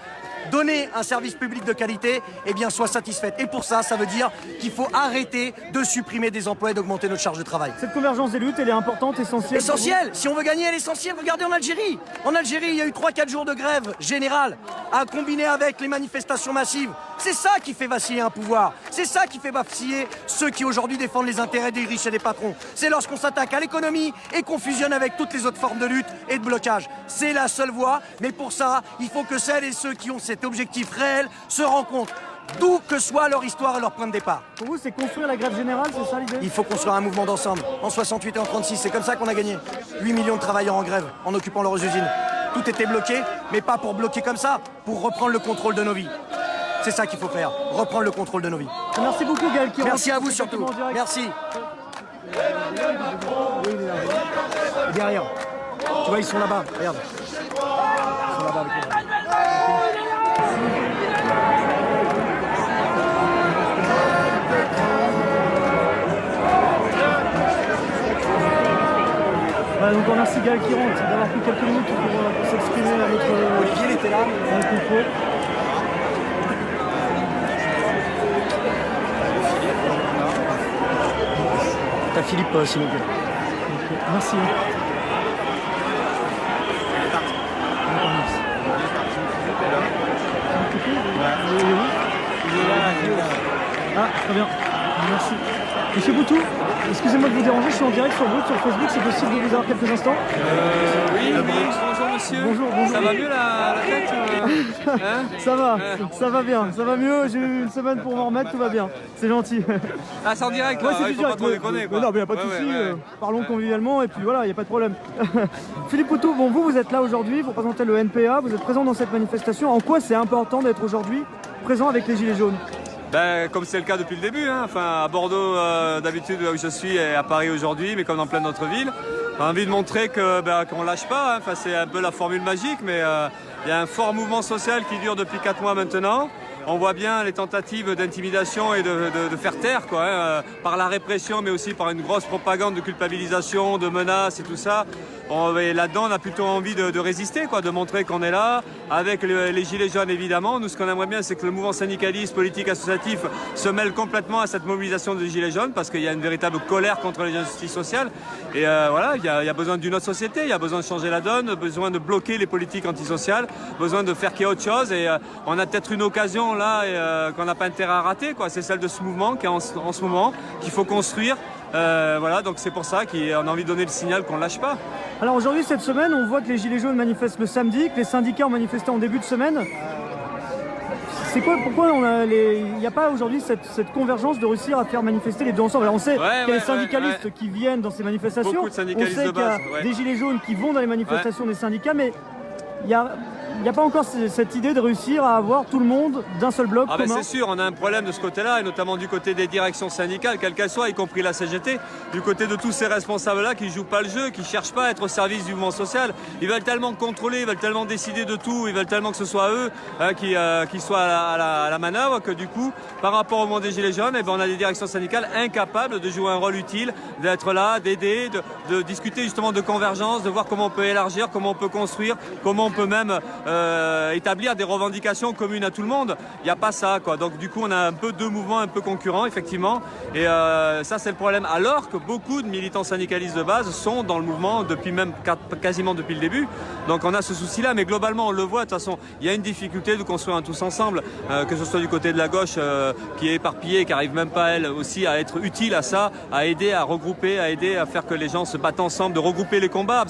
donner un service public de qualité soient satisfaites. Et pour ça, ça veut dire qu'il faut arrêter de supprimer des emplois et d'augmenter notre charge de travail. Cette convergence des luttes, elle est importante, essentielle. Essentielle. Si on veut gagner, elle est essentielle. Regardez en Algérie. En Algérie, il y a eu 3-4 jours de grève générale à combiner avec les manifestations massives. C'est ça qui fait vaciller un pouvoir. C'est ça qui fait vaciller ceux qui aujourd'hui défendent les intérêts des riches et des patrons. C'est lorsqu'on s'attaque à l'économie et qu'on fusionne avec toutes les autres formes de lutte et de blocage. C'est la seule voie. Mais pour ça, il faut que celles et ceux qui ont cet objectif réel se rencontrent. D'où que soit leur histoire et leur point de départ. Pour vous, c'est construire la grève générale, c'est ça l'idée? Il faut construire un mouvement d'ensemble. En 68 et en 36, c'est comme ça qu'on a gagné. 8 millions de travailleurs en grève, en occupant leurs usines. Tout était bloqué, mais pas pour bloquer comme ça, pour reprendre le contrôle de nos vies. C'est ça qu'il faut faire, reprendre le contrôle de nos vies. Merci beaucoup, Gaël Quiron. Merci à vous surtout. Merci. Et derrière. Tu vois, ils sont là-bas, regarde. Ils sont là-bas avec nous. Voilà, donc on remercie Gaël Quiron d'avoir pris quelques minutes pour s'exprimer à notre... Olivier, il était là. À notre micro. T'as Philippe, s'il vous plaît. Okay. Merci. Ah, très bien. Merci. Monsieur Boutou, excusez-moi de vous déranger, je suis en direct sur Facebook, c'est possible de vous avoir quelques instants? Oui, bonjour monsieur. Bonjour, bonjour. Ça va mieux la tête Ça va bien, ça va mieux. J'ai eu une semaine pour m'en remettre, tout va bien. C'est gentil. Ah, c'est en direct là, Ouais, c'est il du faut pas direct, trop déconner quoi. Non, mais y a pas de souci. Parlons convivialement et puis voilà, il n'y a pas de problème. Philippe Poutou, bon, vous êtes là aujourd'hui, vous représentez le NPA, vous êtes présent dans cette manifestation. En quoi c'est important d'être aujourd'hui présent avec les Gilets jaunes? Comme c'est le cas depuis le début, hein. Enfin, à Bordeaux d'habitude là où je suis et à Paris aujourd'hui, mais comme dans plein d'autres villes, on a envie de montrer qu'on lâche pas, hein. Enfin, c'est un peu la formule magique, mais il y a un fort mouvement social qui dure depuis 4 mois maintenant. On voit bien les tentatives d'intimidation et de faire taire quoi, hein, par la répression, mais aussi par une grosse propagande de culpabilisation, de menaces et tout ça. Et là-dedans, on a plutôt envie de résister, quoi, de montrer qu'on est là, avec les Gilets jaunes évidemment. Nous, ce qu'on aimerait bien, c'est que le mouvement syndicaliste, politique, associatif se mêle complètement à cette mobilisation des Gilets jaunes, parce qu'il y a une véritable colère contre les injustices sociales. Et voilà, il y a besoin d'une autre société, il y a besoin de changer la donne, besoin de bloquer les politiques antisociales, besoin de faire qu'il y ait autre chose. Et on a peut-être une occasion là qu'on n'a pas intérêt à rater, quoi. C'est celle de ce mouvement qui est en ce moment, qu'il faut construire. Voilà, donc c'est pour ça qu'on a envie de donner le signal qu'on ne lâche pas. Alors aujourd'hui, cette semaine, on voit que les Gilets jaunes manifestent le samedi, que les syndicats ont manifesté en début de semaine. C'est quoi, pourquoi il n'y a pas aujourd'hui cette convergence de réussir à faire manifester les deux ensemble? Alors on sait qu'il y a des syndicalistes qui viennent dans ces manifestations, beaucoup de syndicalistes on sait de base, qu'il y a des Gilets jaunes qui vont dans les manifestations des syndicats, mais il n'y a pas encore cette idée de réussir à avoir tout le monde d'un seul bloc commun. C'est sûr, on a un problème de ce côté-là, et notamment du côté des directions syndicales, quelles qu'elles soient, y compris la CGT, du côté de tous ces responsables-là qui ne jouent pas le jeu, qui ne cherchent pas à être au service du mouvement social. Ils veulent tellement contrôler, ils veulent tellement décider de tout, ils veulent tellement que ce soit eux qui soient à la manœuvre, que du coup, par rapport au mouvement des Gilets jaunes, on a des directions syndicales incapables de jouer un rôle utile, d'être là, d'aider, de discuter justement de convergence, de voir comment on peut élargir, comment on peut construire, comment on peut même établir des revendications communes à tout le monde. Il n'y a pas ça, quoi. Donc du coup, on a un peu deux mouvements un peu concurrents, effectivement. Et ça, c'est le problème. Alors que beaucoup de militants syndicalistes de base sont dans le mouvement depuis même quasiment depuis le début. Donc on a ce souci-là. Mais globalement, on le voit. De toute façon, il y a une difficulté de construire un tous ensemble, que ce soit du côté de la gauche qui est éparpillée, qui n'arrive même pas, elle aussi, à être utile à ça, à aider, à regrouper, à aider à faire que les gens se battent ensemble, de regrouper les combats.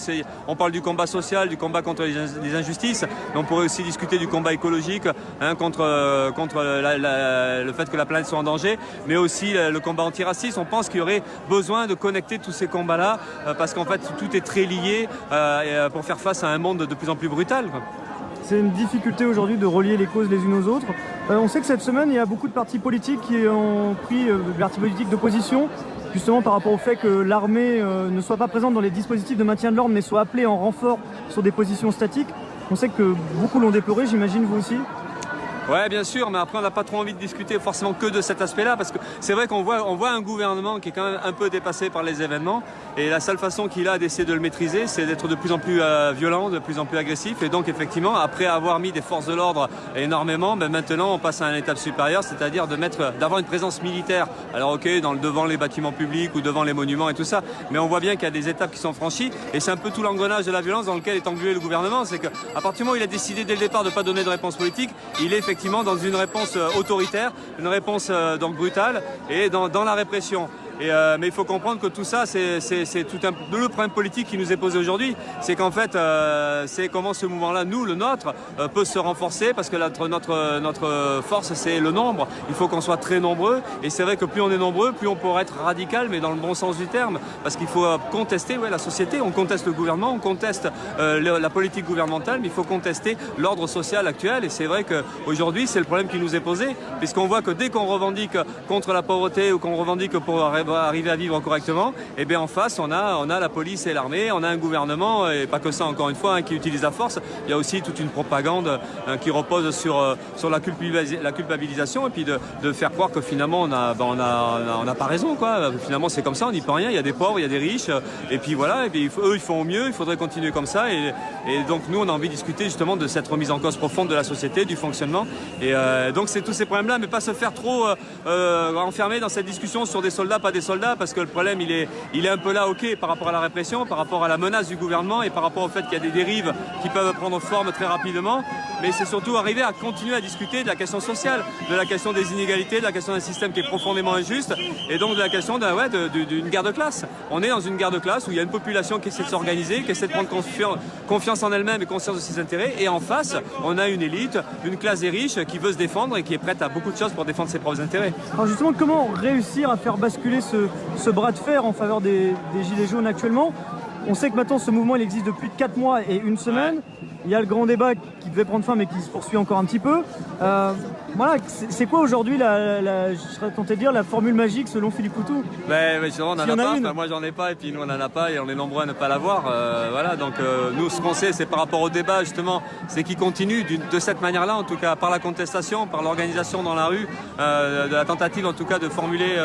On parle du combat social, du combat contre les injustices. Mais on pourrait aussi discuter du combat écologique, hein, contre le fait que la planète soit en danger, mais aussi le combat antiraciste. On pense qu'il y aurait besoin de connecter tous ces combats-là, parce qu'en fait tout est très lié pour faire face à un monde de plus en plus brutal, quoi. C'est une difficulté aujourd'hui de relier les causes les unes aux autres. On sait que cette semaine, il y a beaucoup de partis politiques qui ont pris des partis politiques d'opposition, justement par rapport au fait que l'armée ne soit pas présente dans les dispositifs de maintien de l'ordre, mais soit appelée en renfort sur des positions statiques. On sait que beaucoup l'ont déploré, j'imagine vous aussi. Ouais, bien sûr, mais après on n'a pas trop envie de discuter forcément que de cet aspect-là, parce que c'est vrai qu'on voit un gouvernement qui est quand même un peu dépassé par les événements, et la seule façon qu'il a d'essayer de le maîtriser, c'est d'être de plus en plus violent, de plus en plus agressif, et donc effectivement, après avoir mis des forces de l'ordre énormément, maintenant on passe à une étape supérieure, c'est-à-dire d'avoir une présence militaire. Alors ok, devant les bâtiments publics ou devant les monuments et tout ça, mais on voit bien qu'il y a des étapes qui sont franchies, et c'est un peu tout l'engrenage de la violence dans lequel est englué le gouvernement, c'est qu'à partir du moment où il a décidé dès le départ de ne pas donner de réponse politique, il est effectivement dans une réponse autoritaire, une réponse donc brutale et dans la répression. Mais il faut comprendre que tout ça, c'est tout le problème politique qui nous est posé aujourd'hui. C'est qu'en fait, c'est comment ce mouvement-là, nous, le nôtre, peut se renforcer, parce que notre force, c'est le nombre. Il faut qu'on soit très nombreux. Et c'est vrai que plus on est nombreux, plus on pourra être radical, mais dans le bon sens du terme. Parce qu'il faut contester la société, on conteste le gouvernement, on conteste la politique gouvernementale, mais il faut contester l'ordre social actuel. Et c'est vrai qu'aujourd'hui, c'est le problème qui nous est posé, puisqu'on voit que dès qu'on revendique contre la pauvreté ou qu'on revendique pour arriver à vivre correctement, et bien en face on a la police et l'armée, on a un gouvernement, et pas que ça encore une fois, qui utilise la force. Il y a aussi toute une propagande qui repose sur la culpabilisation, et puis de faire croire que finalement on n'a pas raison, quoi. Finalement c'est comme ça, on n'y peut rien, il y a des pauvres, il y a des riches, et puis voilà, et puis eux ils font au mieux, il faudrait continuer comme ça, et donc nous on a envie de discuter justement de cette remise en cause profonde de la société, du fonctionnement, et donc c'est tous ces problèmes là, mais pas se faire trop enfermer dans cette discussion sur des soldats, pas pas des soldats parce que le problème il est un peu là, ok, par rapport à la répression, par rapport à la menace du gouvernement et par rapport au fait qu'il y a des dérives qui peuvent prendre forme très rapidement. Mais c'est surtout arriver à continuer à discuter de la question sociale, de la question des inégalités, de la question d'un système qui est profondément injuste et donc de la question d'une guerre de classe. On est dans une guerre de classe où il y a une population qui essaie de s'organiser, qui essaie de prendre confiance en elle-même et conscience de ses intérêts. Et en face, on a une élite, une classe des riches qui veut se défendre et qui est prête à beaucoup de choses pour défendre ses propres intérêts. Alors justement, comment réussir à faire basculer ce bras de fer en faveur des Gilets jaunes actuellement? On sait que maintenant ce mouvement il existe depuis 4 mois et 1 semaine. Il y a le grand débat qui devait prendre fin mais qui se poursuit encore un petit peu. Voilà, c'est quoi aujourd'hui je serais tenté de dire la formule magique selon Philippe Poutou? On n'en a pas, enfin, moi j'en ai pas et puis nous on n'en a pas et on est nombreux à ne pas l'avoir. Voilà, donc nous ce qu'on sait c'est par rapport au débat justement, c'est qu'il continue de cette manière-là, en tout cas par la contestation, par l'organisation dans la rue, de la tentative en tout cas de formuler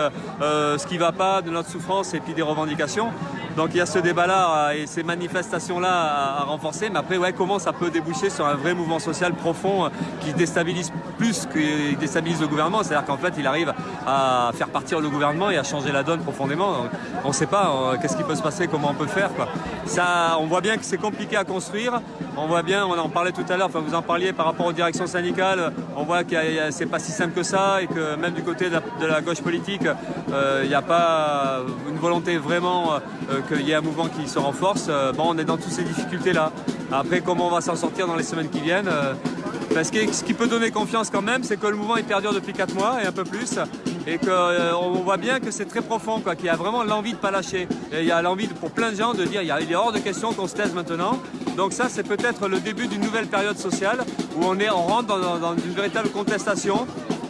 ce qui ne va pas, de notre souffrance et puis des revendications. Donc il y a ce débat-là et ces manifestations-là à renforcer, mais après comment ça peut déboucher sur un vrai mouvement social profond qui déstabilise plus qu'il déstabilise le gouvernement, c'est-à-dire qu'en fait il arrive à faire partir le gouvernement et à changer la donne profondément. Donc, on ne sait pas qu'est-ce qui peut se passer, comment on peut faire, quoi. Ça, on voit bien que c'est compliqué à construire, on voit bien, on en parlait tout à l'heure, enfin vous en parliez par rapport aux directions syndicales, on voit que c'est pas si simple que ça et que même du côté de la gauche politique, il n'y a pas une volonté vraiment qu'il y ait un mouvement qui se renforce. On est dans toutes ces difficultés-là. Après, comment on va s'en sortir dans les semaines qui viennent ce qui peut donner confiance quand même, c'est que le mouvement il perdure depuis 4 mois et un peu plus, et qu'on voit bien que c'est très profond, quoi, qu'il y a vraiment l'envie de ne pas lâcher. Et il y a l'envie pour plein de gens de dire il est hors de question qu'on se taise maintenant. Donc ça, c'est peut-être le début d'une nouvelle période sociale où on rentre dans une véritable contestation.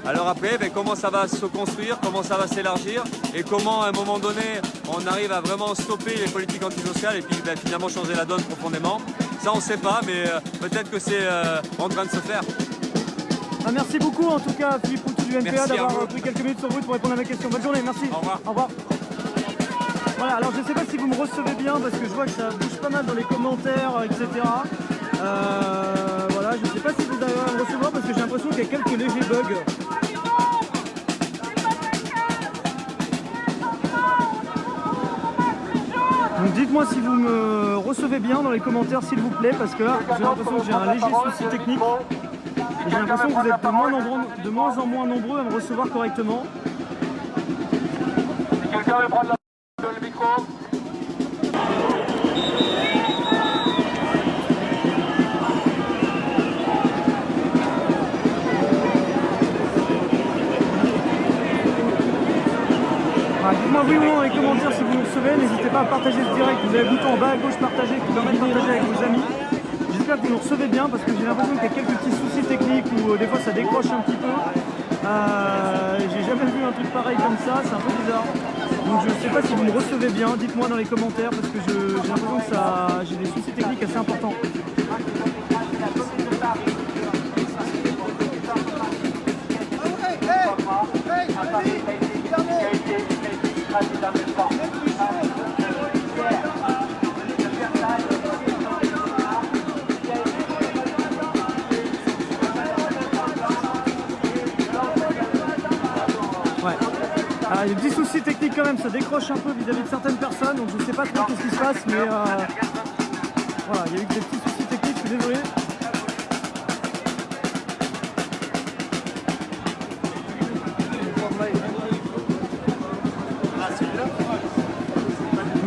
Alors après, comment ça va se construire, comment ça va s'élargir et comment à un moment donné on arrive à vraiment stopper les politiques antisociales et puis finalement changer la donne profondément. Ça on ne sait pas, mais peut-être que c'est en train de se faire. Merci beaucoup en tout cas Philippe Poutou du NPA d'avoir pris quelques minutes sur route pour répondre à ma question. Bonne journée, merci. Au revoir. Au revoir. Voilà, alors je ne sais pas si vous me recevez bien parce que je vois que ça bouge pas mal dans les commentaires, etc. Voilà, je ne sais pas si vous allez me recevoir parce que j'ai l'impression qu'il y a quelques légers bugs. Donc dites-moi si vous me recevez bien dans les commentaires s'il vous plaît, parce que là j'ai l'impression que j'ai un léger souci technique et j'ai l'impression que vous êtes de moins en moins nombreux à me recevoir correctement. Si quelqu'un veut prendre le micro. Dites-moi oui ou non dans les commentaires si vous me recevez, n'hésitez pas à partager ce direct, vous avez le bouton en bas à gauche partager qui permet de partager avec vos amis. J'espère que vous nous recevez bien parce que j'ai l'impression qu'il y a quelques petits soucis techniques où des fois ça décroche un petit peu. J'ai jamais vu un truc pareil comme ça, c'est un peu bizarre. Donc je ne sais pas si vous me recevez bien, dites-moi dans les commentaires parce que j'ai l'impression que j'ai des soucis techniques assez importants. Ouais. Alors, il y a des petits soucis techniques quand même, ça décroche un peu vis-à-vis de certaines personnes, donc je ne sais pas trop ce qui se passe, mais voilà, il y a eu des petits soucis techniques, je suis désolé.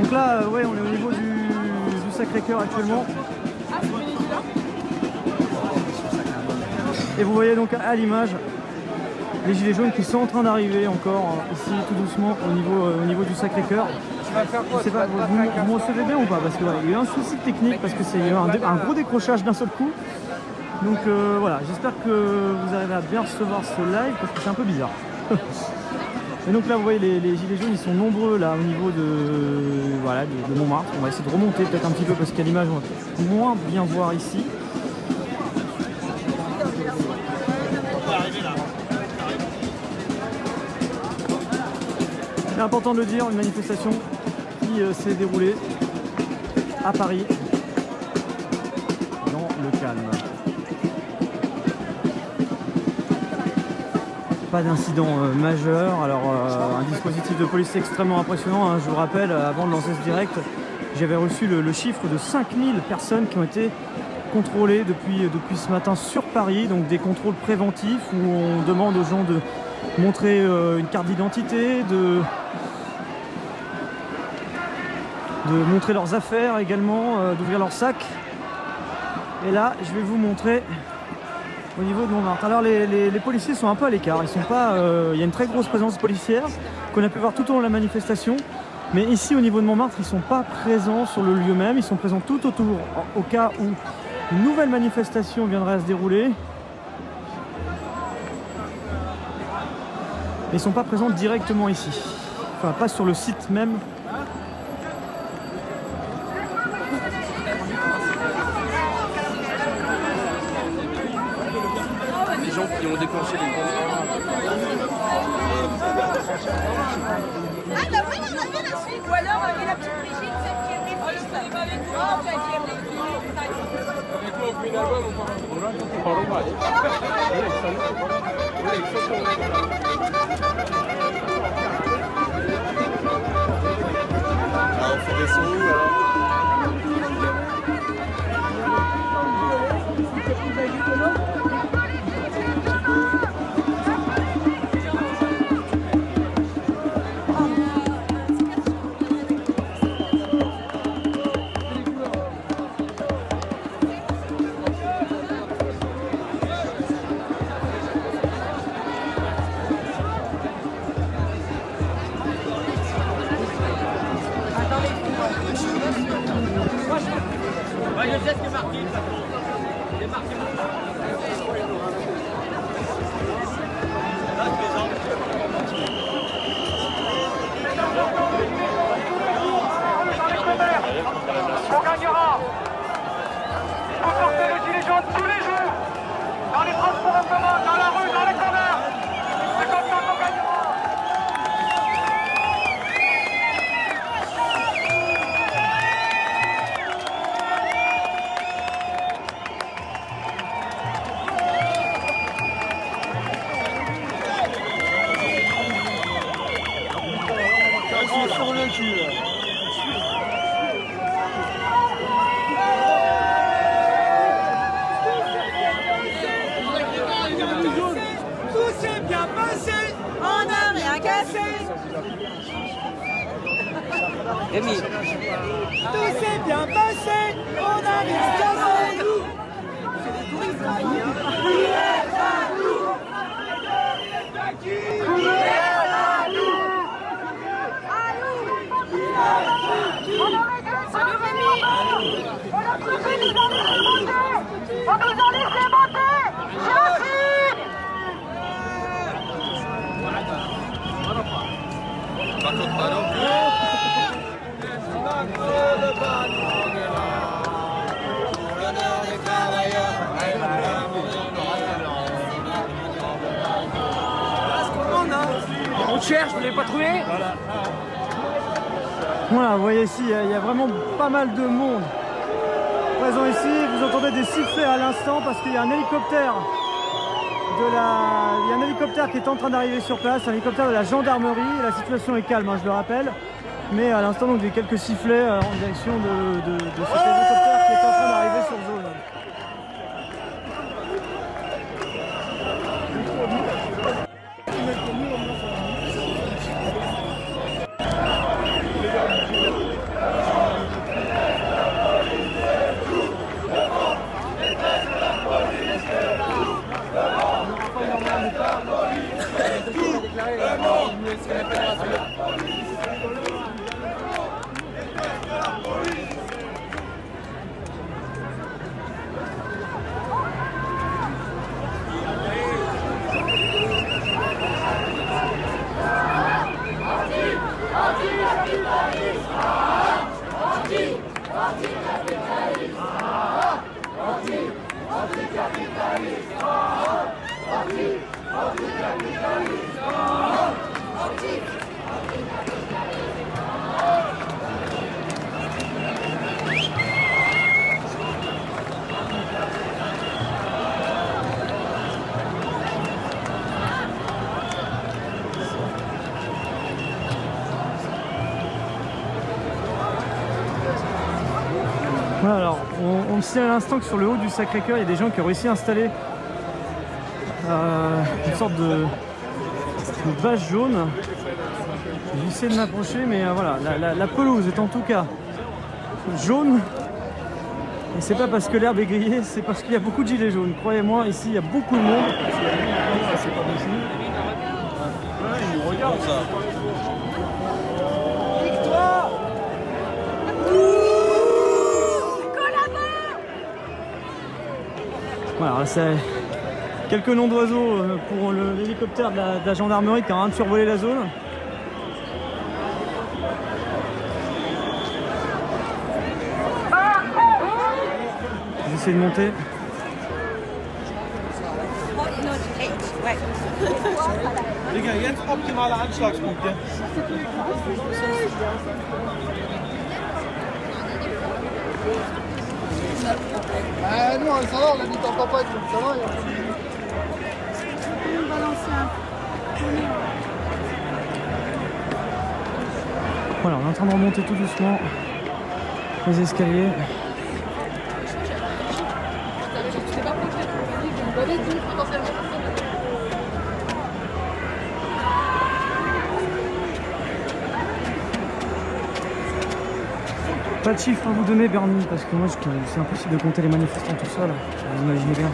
Donc là, ouais, on est au niveau du Sacré-Cœur actuellement. Et vous voyez donc à l'image les gilets jaunes qui sont en train d'arriver encore ici tout doucement au niveau du Sacré-Cœur. Je sais pas, vous me recevez bien ou pas? Parce que voilà, il y a eu un souci technique parce que c'est un gros décrochage d'un seul coup. Donc voilà, j'espère que vous arrivez à bien recevoir ce live parce que c'est un peu bizarre. Et donc là vous voyez les gilets jaunes, ils sont nombreux là au niveau de Montmartre. On va essayer de remonter peut-être un petit peu parce qu'à l'image on va moins bien voir ici. C'est important de le dire, une manifestation qui s'est déroulée à Paris dans le calme. pas d'incident majeur. Alors un dispositif de police extrêmement impressionnant, hein. Je vous rappelle, avant de lancer ce direct, j'avais reçu le chiffre de 5000 personnes qui ont été contrôlées depuis ce matin sur Paris, donc des contrôles préventifs où on demande aux gens de montrer une carte d'identité, de montrer leurs affaires également, d'ouvrir leur sac. Et là, je vais vous montrer au niveau de Montmartre. Alors les policiers sont un peu à l'écart, ils sont pas. Il y a une très grosse présence policière qu'on a pu voir tout au long de la manifestation. Mais ici au niveau de Montmartre, ils ne sont pas présents sur le lieu même, ils sont présents tout autour au cas où une nouvelle manifestation viendrait à se dérouler. Mais ils ne sont pas présents directement ici, enfin pas sur le site même. Les gens qui ont déclenché les Ah bah oui, on a vu la suite. Ou alors il y a la petite Brigitte, celle qui est réfléchie. On fait des sons où alors? Moi je sais ce que Martin c'est Martin. On gagnera. Vous portez le gilet jaune tous les jours. Dans les transports en commun, dans la rue, dans les corners. C'est comme ça qu'on gagnera. Sur le cul. Tout s'est bien passé, on n'a rien cassé. Rémi. Tout s'est bien passé, on n'a rien cassé. Salut Rémi. On a trouvé des années à monter. On nous a laissé monter. Par contre, pas non plus. On cherche, vous l'avez pas trouvé? Voilà, vous voyez ici, il y a vraiment pas mal de monde présent ici. Vous entendez des sifflets à l'instant parce qu'il y a un hélicoptère il y a un hélicoptère qui est en train d'arriver sur place, un hélicoptère de la gendarmerie. La situation est calme, hein, je le rappelle. Mais à l'instant, donc, il y a quelques sifflets en direction de cet hélicoptère qui est en train d'arriver sur zone. Voilà, alors on me sait à l'instant que sur le haut du Sacré-Cœur, il y a des gens qui ont réussi à installer une sorte de bâche jaune. J'ai essayé de m'approcher, mais voilà, la pelouse est en tout cas jaune. Et c'est pas parce que l'herbe est grillée, c'est parce qu'il y a beaucoup de gilets jaunes. Croyez-moi, ici il y a beaucoup de monde. C'est pas possible. Ils nous regardent ça. Victoire! Voilà, c'est quelques noms d'oiseaux pour l'hélicoptère de la gendarmerie qui est en train de survoler la zone. J'essaie de monter. Les gars, jetzt optimale Anschlagspunkte. Nous, on s'en va, on habite en campagne, donc ça va. Voilà, on est en train de remonter tout doucement les escaliers. Pas de chiffres à vous donner, Bernie, parce que moi c'est impossible de compter les manifestants tout seul. Vous imaginez bien.